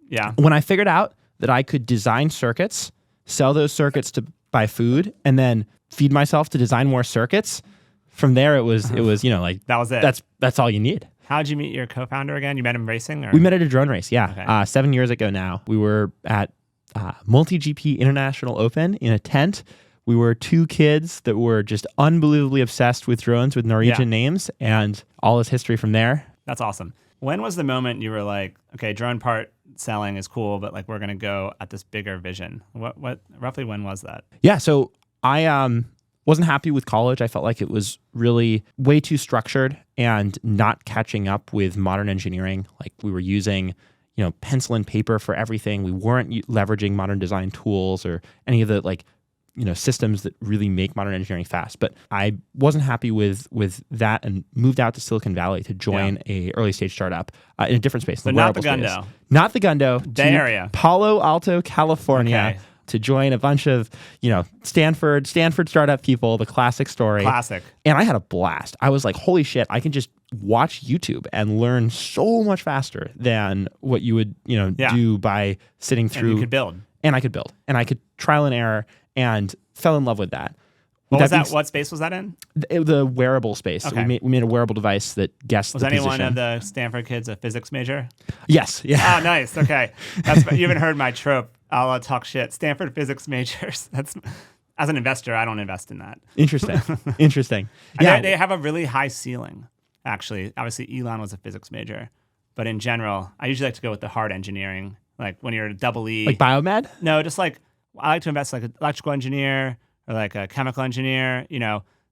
Yeah. When I figured out that I could design circuits, sell those circuits to buy food, and then feed myself to design more circuits, from there it was that was it. That's all you need. How'd you meet your co-founder again? You met him racing? Or? We met at a drone race, yeah. Okay. 7 years ago now. We were at Multi-GP International Open in a tent. We were 2 kids that were just unbelievably obsessed with drones with Norwegian names, and all is history from there. That's awesome. When was the moment you were like, okay, drone part selling is cool, but like we're going to go at this bigger vision? What roughly when was that? Yeah, so I wasn't happy with college. I felt like it was really way too structured and not catching up with modern engineering. Like, we were using, pencil and paper for everything. We weren't leveraging modern design tools or any of the systems that really make modern engineering fast. But I wasn't happy with that and moved out to Silicon Valley to join a early stage startup in a different space. But not the Gundo. Not the Gundo. Bay Area. Palo Alto, California. Okay. To join a bunch of, Stanford startup people, the classic story. Classic. And I had a blast. I was like, holy shit, I can just watch YouTube and learn so much faster than what you would, do by sitting through. And you could build. And I could build. And I could trial and error, and fell in love with that. What was that? What space was that in? The wearable space. Okay. We made a wearable device that guessed Was the any position. one of the Stanford kids a physics major? Yes. Yeah. Oh, nice. Okay. You haven't heard my trope. I'll talk shit. Stanford physics majors. That's as an investor, I don't invest in that. Interesting. Interesting. Yeah. They have a really high ceiling, actually. Obviously, Elon was a physics major. But in general, I usually like to go with the hard engineering. Like when you're a double E. Like biomed? No, just like I like to invest like an electrical engineer or like a chemical engineer,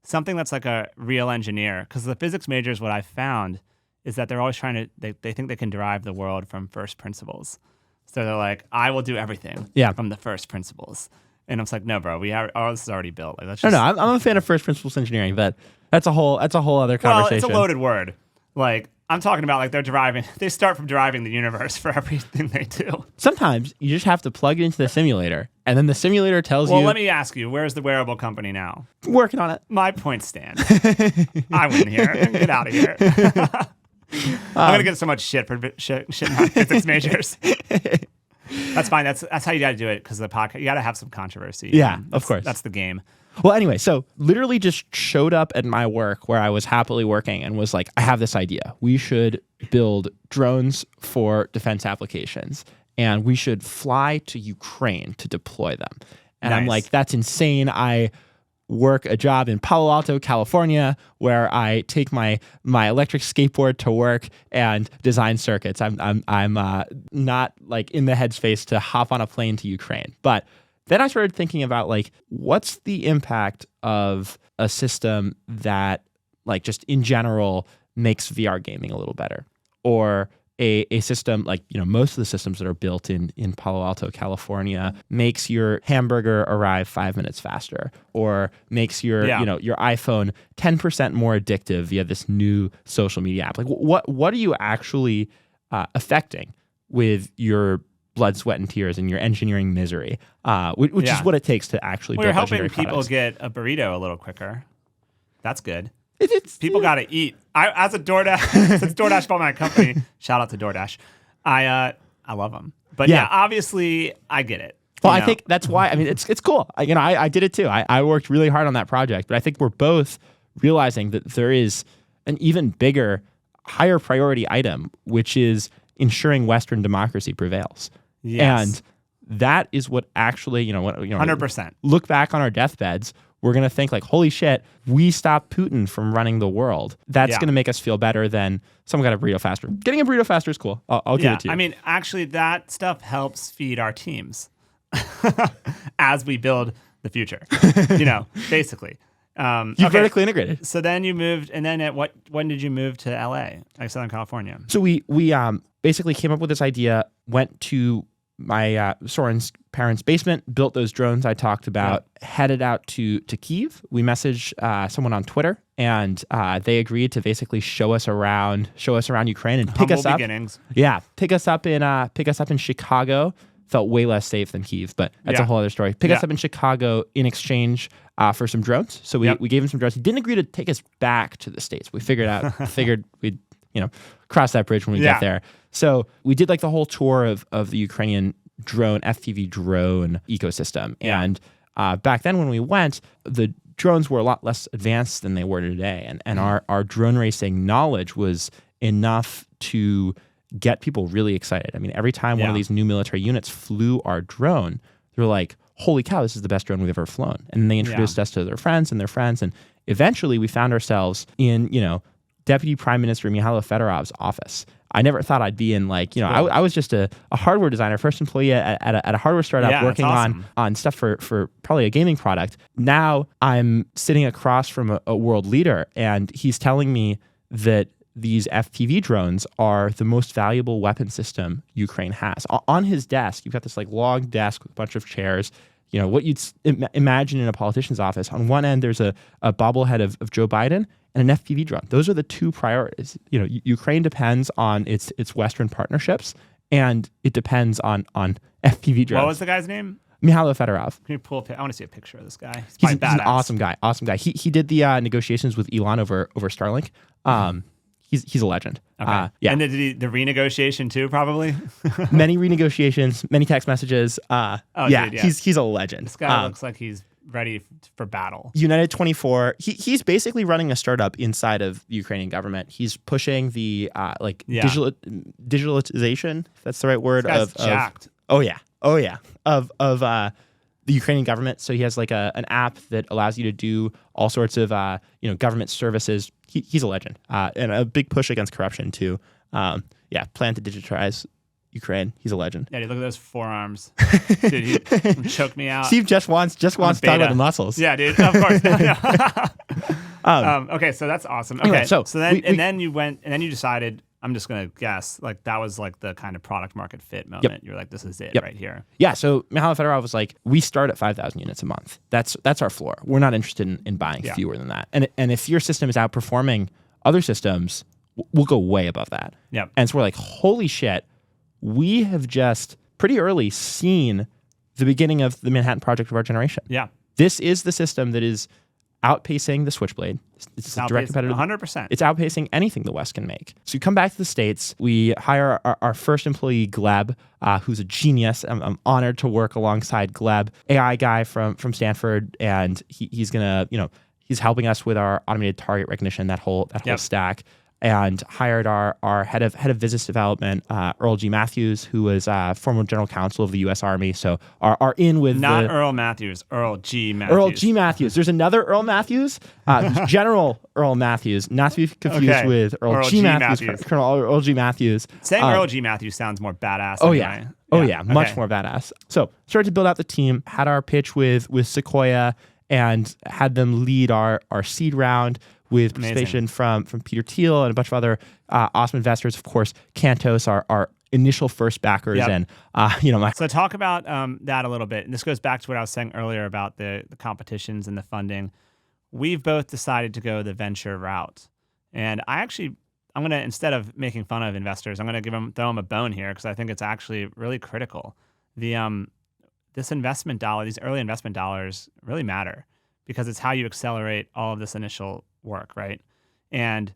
something that's like a real engineer. Because the physics majors, what I've found is that they're always trying to, they think they can derive the world from first principles. So they're like, I will do everything from the first principles. And I'm just like, no, bro, this is already built. Like, that's just, No, I'm a fan of first principles engineering, but that's a whole other conversation. Well, it's a loaded word. Like, I'm talking about like they start from deriving the universe for everything they do. Sometimes you just have to plug it into the simulator, and then the simulator tells you. Well, let me ask you, where's the wearable company now? Working on it. My point stands. I win here. Get out of here. I'm going to get so much shit for shitting on physics majors. That's fine. That's how you got to do it because the podcast, you got to have some controversy. Yeah, of course. That's the game. Well, anyway, so literally just showed up at my work where I was happily working and was like, I have this idea. We should build drones for defense applications and we should fly to Ukraine to deploy them. And Nice. I'm like, that's insane. I work a job in Palo Alto, California, where I take my electric skateboard to work and design circuits. I'm not like in the headspace to hop on a plane to Ukraine. But then I started thinking about like, what's the impact of a system that like just in general makes VR gaming a little better, or a system like, most of the systems that are built in Palo Alto, California makes your hamburger arrive 5 minutes faster, or makes your your iPhone 10% more addictive via this new social media app. Like what are you actually affecting with your blood, sweat, and tears and your engineering misery, which is what it takes to actually build helping legendary people products. get a burrito a little quicker. That's good. It's People got to eat. As a DoorDash, since DoorDash bought my company, shout out to DoorDash. I love them. But yeah, obviously I get it. Well, I think that's why. I mean, it's cool. I did it too. I worked really hard on that project, but I think we're both realizing that there is an even bigger, higher priority item, which is ensuring Western democracy prevails. Yes. And that is what actually, 100%. Look back on our deathbeds. We're going to think like, holy shit, we stopped Putin from running the world. That's going to make us feel better than someone got a burrito faster. Getting a burrito faster is cool. I'll give it to you. I mean, actually, that stuff helps feed our teams as we build the future, basically. You're vertically integrated. So then you moved, and then when did you move to LA, like Southern California? So we basically came up with this idea, went to my Soren's parents' basement, built those drones I talked about, headed out to Kyiv. We messaged someone on Twitter, and they agreed to basically show us around Ukraine and pick us up. Beginnings. Yeah, pick us up in Chicago. Felt way less safe than Kyiv, but that's a whole other story. Pick us up in Chicago in exchange for some drones. So we gave him some drones. He didn't agree to take us back to the States. We figured we'd cross that bridge when we get there. So we did like the whole tour of the Ukrainian drone, FPV drone ecosystem. Yeah. And back then when we went, the drones were a lot less advanced than they were today. And our drone racing knowledge was enough to get people really excited. I mean, every time one of these new military units flew our drone, they were like, holy cow, this is the best drone we've ever flown. And they introduced us to their friends. And eventually we found ourselves in, Deputy Prime Minister Mikhailo Fedorov's office. I never thought I'd be in I was just a hardware designer, first employee at a hardware startup working on stuff for probably a gaming product. Now I'm sitting across from a world leader, and he's telling me that these FPV drones are the most valuable weapon system Ukraine has. On his desk, you've got this like long desk with a bunch of chairs. What you'd imagine in a politician's office. On one end, there's a bobblehead of Joe Biden and an FPV drone. Those are the two priorities. Ukraine depends on its Western partnerships, and it depends on FPV drones. What was the guy's name? Mikhailo Fedorov. Can you pull I want to see a picture of this guy. He's an awesome guy. Awesome guy. He did the negotiations with Elon over Starlink. He's a legend. Okay. And the renegotiation too, probably? Many renegotiations, many text messages. Dude, he's a legend. This guy looks like he's ready for battle. United 24. He's basically running a startup inside of the Ukrainian government. He's pushing the digitalization, if that's the right word. This guy's jacked. Of the Ukrainian government. So he has like an app that allows you to do all sorts of government services. He's a legend, and a big push against corruption too. Plan to digitize Ukraine. He's a legend. Yeah, dude, look at those forearms. Dude, he choked me out. Steve just wants to talk about the muscles. Yeah, dude. Of course. Okay, so that's awesome. Okay, anyway, so then then you went and then you decided. I'm just gonna guess like that was like the kind of product market fit moment. Yep. You're like, this is it right here. Yeah. So Mikhail Fedorov was like, we start at 5,000 units a month. That's our floor. We're not interested in buying fewer than that. And if your system is outperforming other systems, we'll go way above that. Yep. And so we're like, holy shit. We have just pretty early seen the beginning of the Manhattan Project of our generation. Yeah. This is the system that is outpacing the Switchblade. It's a direct competitor. 100%. It's outpacing anything the West can make. So we come back to the States. We hire our first employee, Gleb, who's a genius. I'm honored to work alongside Gleb, AI guy from Stanford, and he's gonna, he's helping us with our automated target recognition, that whole stack. And hired our head of business development, Earl G. Matthews, who was former general counsel of the U.S. Army. So are in with not Earl Matthews, Earl G. Matthews. Earl G. Matthews. There's another Earl Matthews, General Earl Matthews, not to be confused with Earl G. Matthews. Colonel Earl G. Matthews. Saying Earl G. Matthews sounds more badass. Oh anyway. Yeah, much more badass. So started to build out the team. Had our pitch with Sequoia, and had them lead our seed round. With participation from Peter Thiel and a bunch of other awesome investors. Of course, Cantos, our initial first backers. Yep. And, So talk about that a little bit. And this goes back to what I was saying earlier about the competitions and the funding. We've both decided to go the venture route. And I'm going to, instead of making fun of investors, I'm going to throw them a bone here because I think it's actually really critical. This investment dollar, these early investment dollars really matter because it's how you accelerate all of this initial work, right? And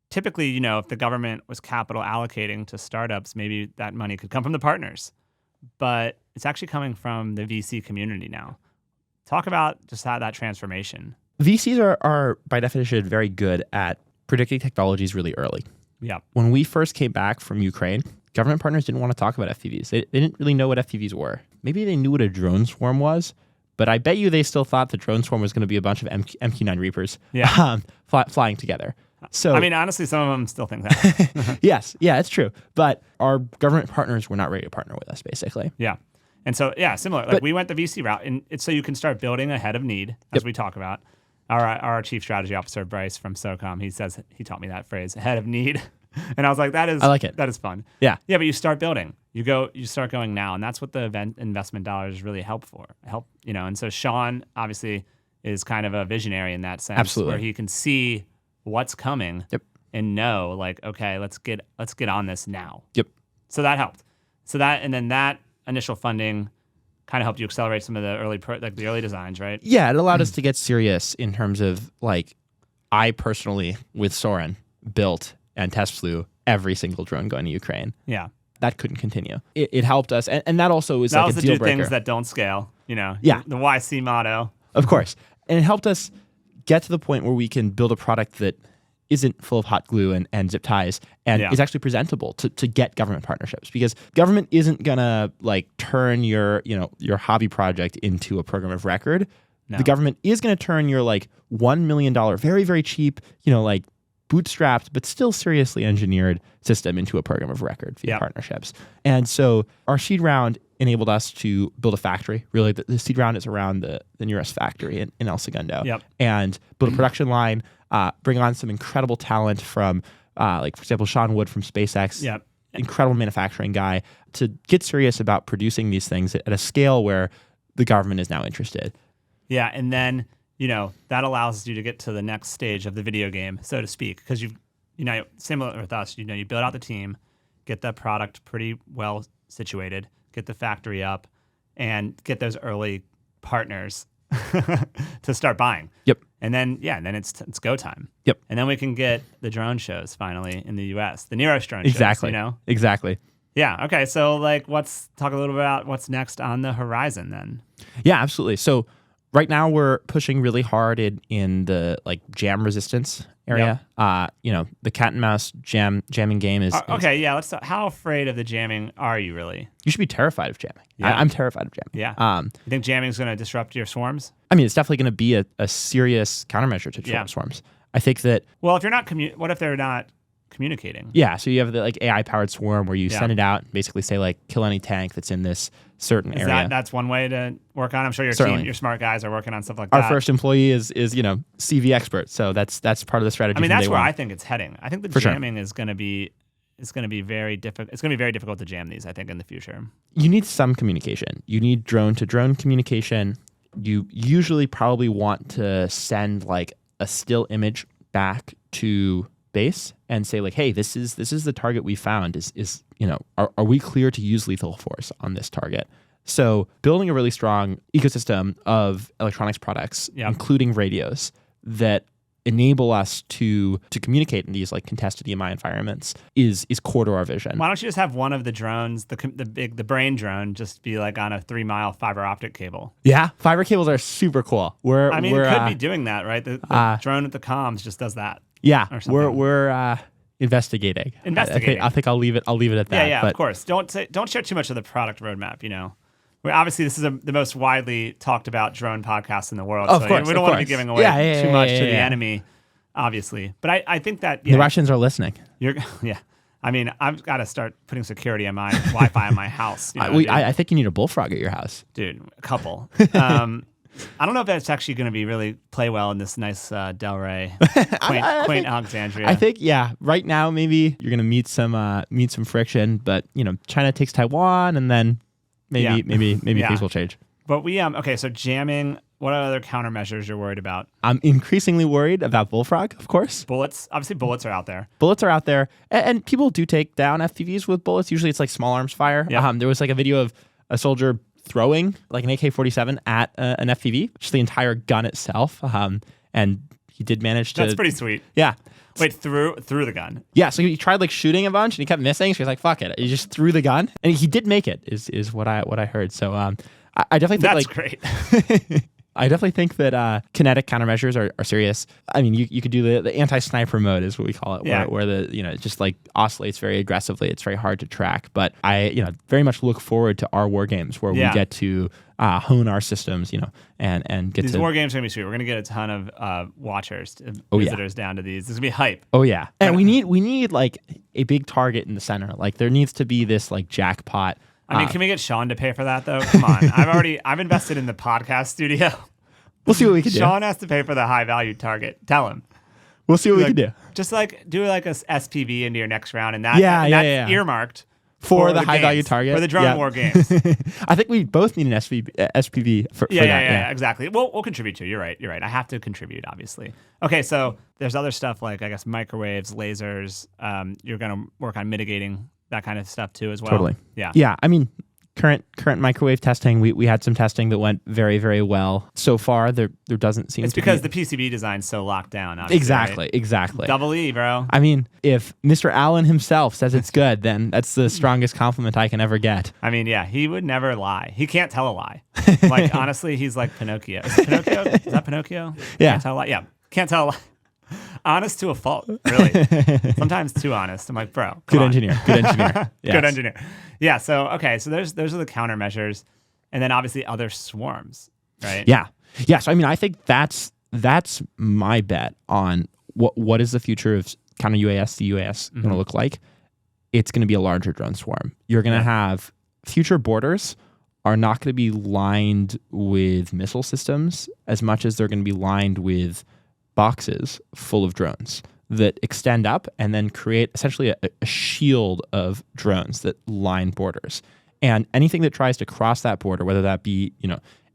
typically, if the government was capital allocating to startups, maybe that money could come from the partners, but it's actually coming from the VC community now. Talk about just how that transformation. VCs are by definition very good at predicting technologies really early. Yeah. When we first came back from Ukraine, government partners didn't want to talk about FPVs. They didn't really know what FPVs were. Maybe they knew what a drone swarm was, but I bet you they still thought the drone swarm was going to be a bunch of MQ-9 Reapers flying together. So, honestly, some of them still think that. Yes, it's true. But our government partners were not ready to partner with us, basically. Yeah. And so, similar. Like we went the VC route, and it's so you can start building ahead of need, as we talk about. Our chief strategy officer, Bryce from SOCOM, he taught me that phrase, ahead of need. And I was like, I like it. That is fun. Yeah. Yeah, but you start building. You start going now, and that's what the investment dollars really help. And so Sean obviously is kind of a visionary in that sense. Absolutely. Where he can see what's coming and know, like, okay, let's get on this now. Yep. So that helped. So that initial funding kind of helped you accelerate some of the early designs, right? Yeah, it allowed us to get serious in terms of like, I personally with Soren built and test flew every single drone going to Ukraine. Yeah. That couldn't continue. It helped us. And that also was that like was a deal breaker. Things that don't scale, Yeah. The YC motto. Of course. And it helped us get to the point where we can build a product that isn't full of hot glue and zip ties and is actually presentable to get government partnerships, because government isn't going to like turn your hobby project into a program of record. No. The government is going to turn your like $1 million, very, very cheap, like bootstrapped, but still seriously engineered system into a program of record via partnerships. And so our seed round enabled us to build a factory. Really, the seed round is around the nearest factory in El Segundo. Yep. And build a production line, bring on some incredible talent from, like, for example, Sean Wood from SpaceX. Yep. Incredible manufacturing guy, to get serious about producing these things at a scale where the government is now interested. Yeah, and then that allows you to get to the next stage of the video game, so to speak, because similar with us, you build out the team, get the product pretty well situated, get the factory up, and get those early partners to start buying. Yep. And then it's go time. Yep. And then we can get the drone shows finally in the U.S. The Neros drone exactly. shows. Exactly. Yeah. Okay. So let's talk a little bit about what's next on the horizon then. Yeah, absolutely. So Right now, we're pushing really hard in the like jam resistance area. The cat and mouse jamming game is okay. Yeah, let's talk. How afraid of the jamming are you really? You should be terrified of jamming. Yeah. I'm terrified of jamming. Yeah. You think jamming is going to disrupt your swarms? I mean, it's definitely going to be a serious countermeasure to swarms. I think that. Well, if you're not what if they're not communicating? Yeah, so you have the like AI powered swarm where you send it out and basically say like kill any tank that's in this certain area. That's one way to work on. I'm sure your Certainly. team, your smart guys are working on stuff like that. Our first employee is CV expert, so that's part of the strategy. I mean, that's where I I think it's heading. I think the jamming is going to be very difficult. It's going to be very difficult to jam these, I think, in the future. You need some communication. You need drone to drone communication. You usually probably want to send like a still image back to base and say like, hey, this is the target we found. Are we clear to use lethal force on this target? So building a really strong ecosystem of electronics products, including radios, that enable us to communicate in these like contested EMI environments is core to our vision. Why don't you just have one of the drones, the brain drone, just be like on a 3-mile fiber optic cable? Yeah, fiber cables are super cool. It could be doing that, right? The drone with the comms just does that. Yeah, we're investigating. Investigating. I think I'll leave it at that. Yeah, of course. Don't share too much of the product roadmap. Obviously, this is the most widely talked about drone podcast in the world. Of course, we don't want to be giving away too much to the enemy, obviously. But I think that the Russians are listening. I mean, I've got to start putting security on my Wi-Fi in my house. I think you need a bullfrog at your house, dude. A couple. I don't know if that's actually going to be really play well in this nice Delray, quaint Alexandria. I think right now maybe you're going to meet some friction, but China takes Taiwan, and then maybe things will change. But so jamming. What other countermeasures you're worried about? I'm increasingly worried about bullfrog, of course. Bullets. Obviously, bullets are out there. Bullets are out there, and people do take down FPVs with bullets. Usually, it's like small arms fire. Yeah. There was like a video of a soldier throwing like an AK-47 at an FPV, just the entire gun itself, and he did manage to. That's pretty sweet. Yeah. Wait, through the gun? Yeah, so he tried like shooting a bunch and he kept missing. So he's like, "Fuck it!" He just threw the gun, and he did make it. Is what I heard. So I definitely think that's great. I definitely think that kinetic countermeasures are serious. I mean, you could do the anti-sniper mode is what we call it, where the it just like oscillates very aggressively. It's very hard to track. But I very much look forward to our war games where we get to hone our systems, and get these to war games are gonna be sweet. We're gonna get a ton of watchers, visitors down to these. This is gonna be hype. Oh yeah, and we need like a big target in the center. Like there needs to be this like jackpot. I mean, can we get Sean to pay for that though? Come on, I've invested in the podcast studio. We'll see what we can do. Sean has to pay for the high value target. Tell him. We'll see what we can do. Just like do like a SPV into your next round, and that's earmarked for the high value target for the drone war games. I think we both need an SPV for that. Yeah, exactly. We'll contribute to. You're right. I have to contribute, obviously. Okay, so there's other stuff like I guess microwaves, lasers. You're gonna work on mitigating that kind of stuff too as well. Totally. Yeah. I mean, current microwave testing, we had some testing that went very, very well. So far, there doesn't seem it's to be... It's because the PCB design's so locked down, obviously. Exactly. Double E, bro. I mean, if Mr. Allen himself says it's good, then that's the strongest compliment I can ever get. I mean, yeah, he would never lie. He can't tell a lie. Like, honestly, he's like Pinocchio. Is it Pinocchio? Is that Pinocchio? Yeah. Can't tell a lie? Yeah. Can't tell a lie. Honest to a fault, really. Sometimes too honest. I'm like, bro, Good engineer. Yes. Good engineer. Yeah. So those are the countermeasures, and then obviously other swarms, right? Yeah. So I mean, I think that's my bet on what is the future of counter UAS, the UAS going to look like. It's going to be a larger drone swarm. You're going to have future borders are not going to be lined with missile systems as much as they're going to be lined with boxes full of drones that extend up and then create essentially a shield of drones that line borders. And anything that tries to cross that border, whether that be,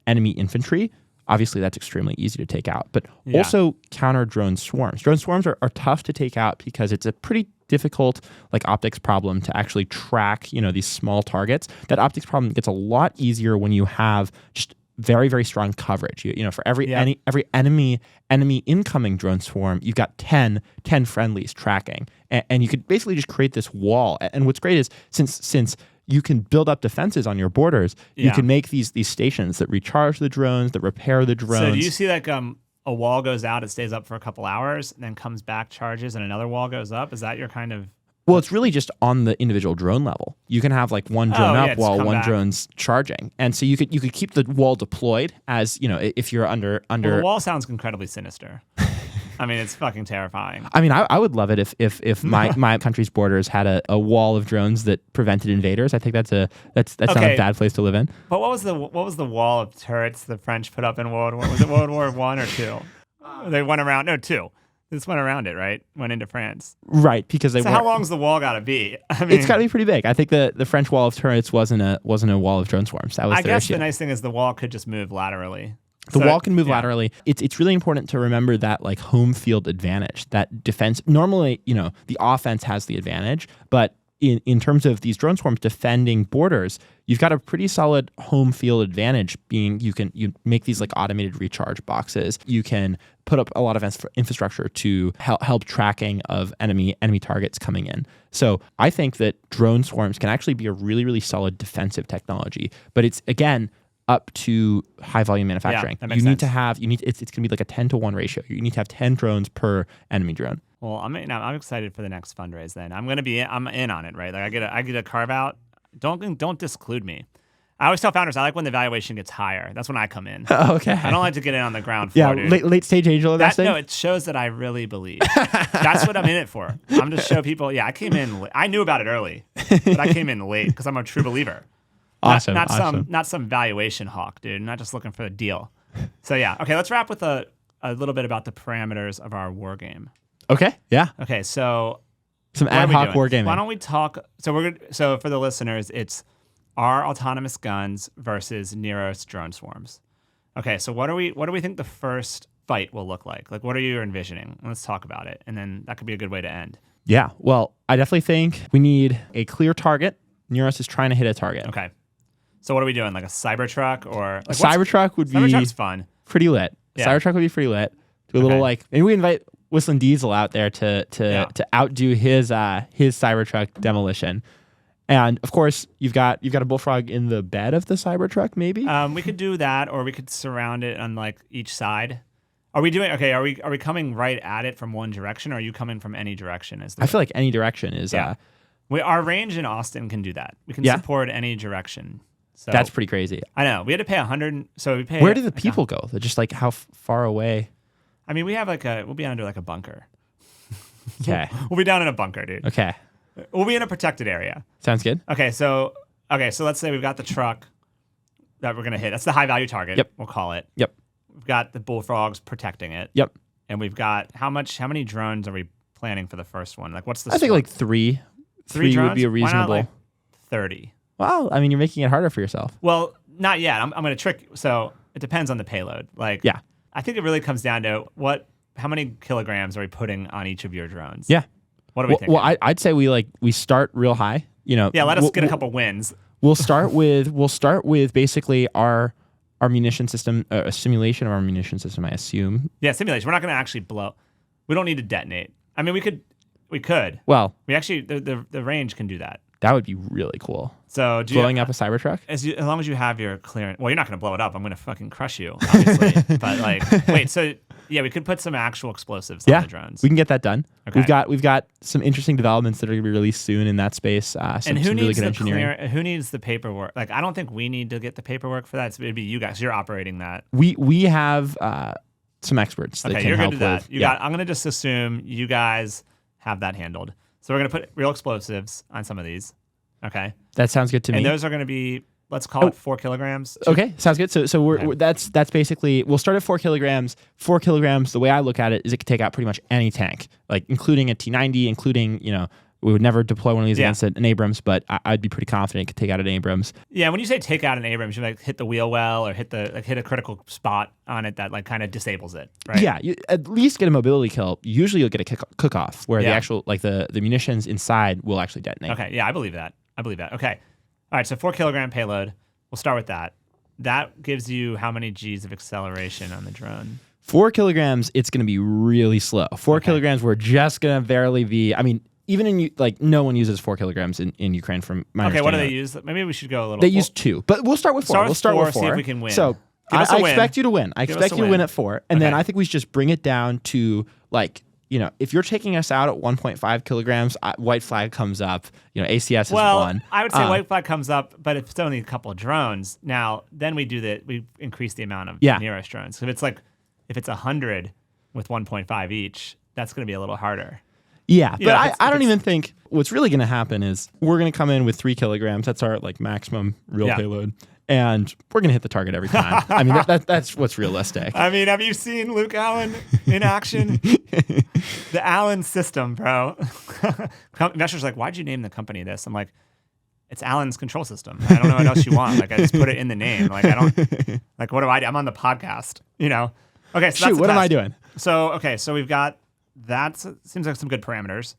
enemy infantry, obviously that's extremely easy to take out, but also counter drone swarms. Drone swarms are tough to take out because it's a pretty difficult optics problem to actually track, these small targets. That optics problem gets a lot easier when you have just very, very strong coverage. For every enemy incoming drone swarm, you've got 10 friendlies tracking. And you could basically just create this wall. And what's great is since you can build up defenses on your borders. You Yeah. can make these stations that recharge the drones, that repair the drones. So do you see like a wall goes out, it stays up for a couple hours, and then comes back, charges, and another wall goes up? Is that your kind of... Well, it's really just on the individual drone level. You can have like one drone up just while come one back. drone's charging, and so you could keep the wall deployed as if you're under. Well, the wall sounds incredibly sinister. I mean, it's fucking terrifying. I mean, I would love it if my country's borders had a wall of drones that prevented invaders. I think that's not a bad place to live in. But what was the wall of turrets the French put up in World War? Was it World War I or II? They went around. No, II. This went around it, right? Went into France. Right, because they. So how long's the wall got to be? I mean, it's got to be pretty big. I think the French wall of turrets wasn't a wall of drone swarms. That was I their guess issue. the nice thing is the wall could just move laterally. The So, wall can move yeah. laterally. It's really important to remember that like home field advantage, that defense. Normally, the offense has the advantage, but in terms of these drone swarms defending borders, you've got a pretty solid home field advantage. Being you make these like automated recharge boxes. You can put up a lot of infrastructure to help tracking of enemy targets coming in. So I think that drone swarms can actually be a really, really solid defensive technology. But it's again up to high volume manufacturing. that makes sense. It's going to be like a 10-to-1 ratio. You need to have 10 drones per enemy drone. Well, I'm excited for the next fundraise. Then I'm in on it, right? Like I get a carve out. Don't disclude me. I always tell founders I like when the valuation gets higher. That's when I come in. Okay. I don't like to get in on the ground floor. Yeah, dude. late stage angel investing. No, it shows that I really believe. That's what I'm in it for. I'm just show people. Yeah, I came in. I knew about it early, but I came in late because I'm a true believer. Awesome. Not some valuation hawk, dude. Not just looking for a deal. So yeah, okay. Let's wrap with a little bit about the parameters of our war game. Okay. Yeah. Okay, so Some what are ad we hoc doing? wargaming. Why don't we talk? So for the listeners, it's our autonomous guns versus Neros drone swarms. Okay, so what do we think the first fight will look like? Like, what are you envisioning? Let's talk about it, and then that could be a good way to end. Yeah. Well, I definitely think we need a clear target. Neros is trying to hit a target. Okay, so what are we doing? Like a Cybertruck or A Cybertruck would be Cybertruck's fun. pretty lit. Yeah. Cybertruck would be pretty lit. Do a little like maybe we invite Whistling Diesel out there to outdo his Cybertruck demolition. And of course, you've got a bullfrog in the bed of the Cybertruck, maybe. We could do that, or we could surround it on like each side. Are we doing okay? Are we coming right at it from one direction, or are you coming from any direction? I feel like any direction is. Yeah. Our range in Austin can do that. We can support any direction. So That's pretty crazy. I know. We had to pay 100. So we pay. Where do the people go? They're just like how far away? I mean, we have we'll be under like a bunker. Okay. We'll be down in a bunker, dude. Okay. We'll be in a protected area. Sounds good. Okay, so let's say we've got the truck that we're gonna hit. That's the high value target. Yep. We'll call it. Yep. We've got the bullfrogs protecting it. Yep. And we've got how many drones are we planning for the first one? Like, what's the? I think like three. Three drones? would be a Why not, reasonable. like, 30. Well, I mean, you're making it harder for yourself. Well, not yet. I'm going to trick you. So it depends on the payload. Like, Yeah. I think it really comes down to how many kilograms are we putting on each of your drones? Yeah. What do we think? Well, I'd say we start real high. Yeah, let us get a couple wins. We'll start with basically our munition system, a simulation of our munition system, I assume. Yeah, simulation. We're not going to actually blow. We don't need to detonate. I mean, we could. Well, We actually the range can do that. that would be really cool. So Blowing up a Cybertruck? as long as you have your clearance. Well, you're not going to blow it up. I'm going to fucking crush you, obviously. But like, wait. So yeah, we could put some actual explosives on Yeah, the drones. we can get that done. Okay. We've got some interesting developments that are going to be released soon in that space. Some and who really needs good the engineering. who needs the paperwork? Like, I don't think we need to get the paperwork for that. It'd be you guys. You're operating that. We have some experts that Okay, can you're help good to with. that. I'm going to just assume you guys have that handled. So we're going to put real explosives on some of these. Okay. That sounds good to me. And those are going to be, let's call it 4 kilograms. Okay, sounds good. So we're that's basically, we'll start at 4 kilograms. 4 kilograms, the way I look at it, is it could take out pretty much any tank, like including a T-90, including, we would never deploy one of these against an Abrams, but I'd be pretty confident it could take out an Abrams. Yeah, when you say take out an Abrams, you like hit the wheel well or hit a critical spot on it that like kind of disables it, right? Yeah, you at least get a mobility kill. Usually you'll get a cook-off where the actual, like the munitions inside will actually detonate. Okay, yeah, I believe that. Okay. All right, so 4 kilogram payload. We'll start with that. That gives you how many G's of acceleration on the drone? 4 kilograms, it's going to be really slow. 4 kilograms, we're just going to barely be, I mean, even in like no one uses 4 kilograms in Ukraine from my Okay, what do understanding. they use? Maybe we should go a little. They use 2, but we'll start with 4. We'll start with 4. See if we can win. So Give us a I win. expect you to win. I Give expect us a you to win win. at 4, and then Okay. I think we should just bring it down to like, if you're taking us out at 1.5 kilograms, white flag comes up. ACS is 1. I would say white flag comes up, but if it's only a couple of drones, now then we increase the amount of Neros drones. If it's 100 with 1.5 each, that's going to be a little harder. Yeah, You but know, I don't even think what's really going to happen is we're going to come in with 3 kilograms. That's our like maximum real payload, and we're going to hit the target every time. I mean, that's what's realistic. I mean, have you seen Luke Allen in action? The Allen system, bro. Investors are like, why'd you name the company this? I'm like, it's Allen's control system. I don't know what else you want. Like, I just put it in the name. Like, I don't, like, what do I do? I'm on the podcast, Okay, so Shoot, what am I doing? So we've got, seems like some good parameters.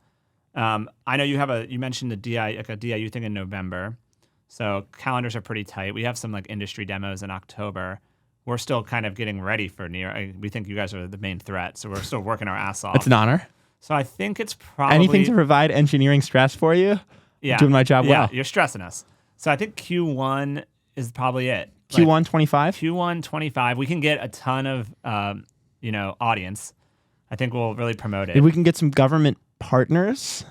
I know you mentioned the a DIU thing in November. So calendars are pretty tight. We have some like industry demos in October. We're still kind of getting ready for Nero. We think you guys are the main threat, so we're still working our ass off. It's an honor. So I think it's probably Anything to provide engineering stress for you. Yeah, doing my job well. You're stressing us. So I think Q1 is probably it. Q1 25. Q1 25. We can get a ton of audience. I think we'll really promote it. If we can get some government partners.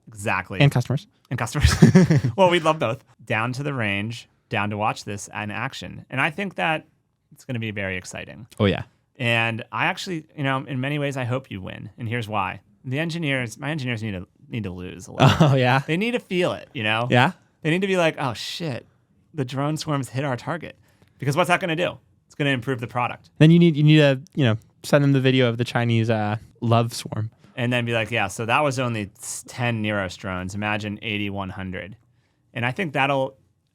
Exactly. And customers. Well, we'd love both. Down to the range, down to watch this in action. And I think that it's going to be very exciting. Oh, yeah. And I actually, in many ways, I hope you win. And here's why. My engineers need to lose a little. Oh, yeah. They need to feel it, Yeah. They need to be like, oh, shit, the drone swarms hit our target. Because what's that going to do? It's going to improve the product. Then you need to, send them the video of the Chinese love swarm. And then be like, yeah, so that was only 10 Neros drones. Imagine 80, 100. And I think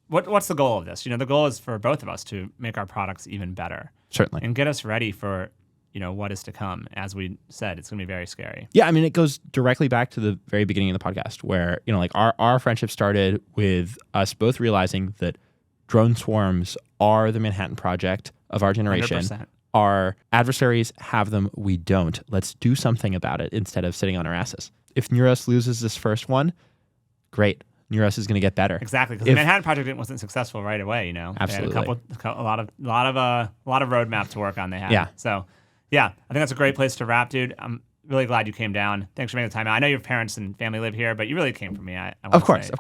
what's the goal of this? The goal is for both of us to make our products even better. Certainly. And get us ready for, what is to come. As we said, it's going to be very scary. Yeah, I mean, it goes directly back to the very beginning of the podcast where, like our friendship started with us both realizing that drone swarms are the Manhattan Project of our generation. 100%. Our adversaries have them, we don't. Let's do something about it instead of sitting on our asses. If Neros loses this first one, great. Neros is going to get better. Exactly, because the Manhattan Project wasn't successful right away. Absolutely. They had a lot of roadmap to work on. They had. Yeah. So, yeah, I think that's a great place to wrap, dude. I'm really glad you came down. Thanks for making the time out. I know your parents and family live here, but you really came for me. Of course,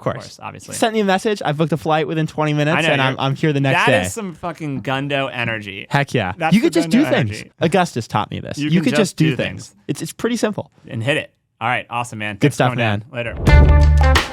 obviously. Sent me a message. I booked a flight within 20 minutes, and I'm here the next day. That is some fucking Gunda energy. Heck yeah. That's you could just do Gunda things. energy. Augustus taught me this. You could can just do things. It's pretty simple. And hit it. All right, awesome, man. Good Thanks for stuff, coming man. down. Later.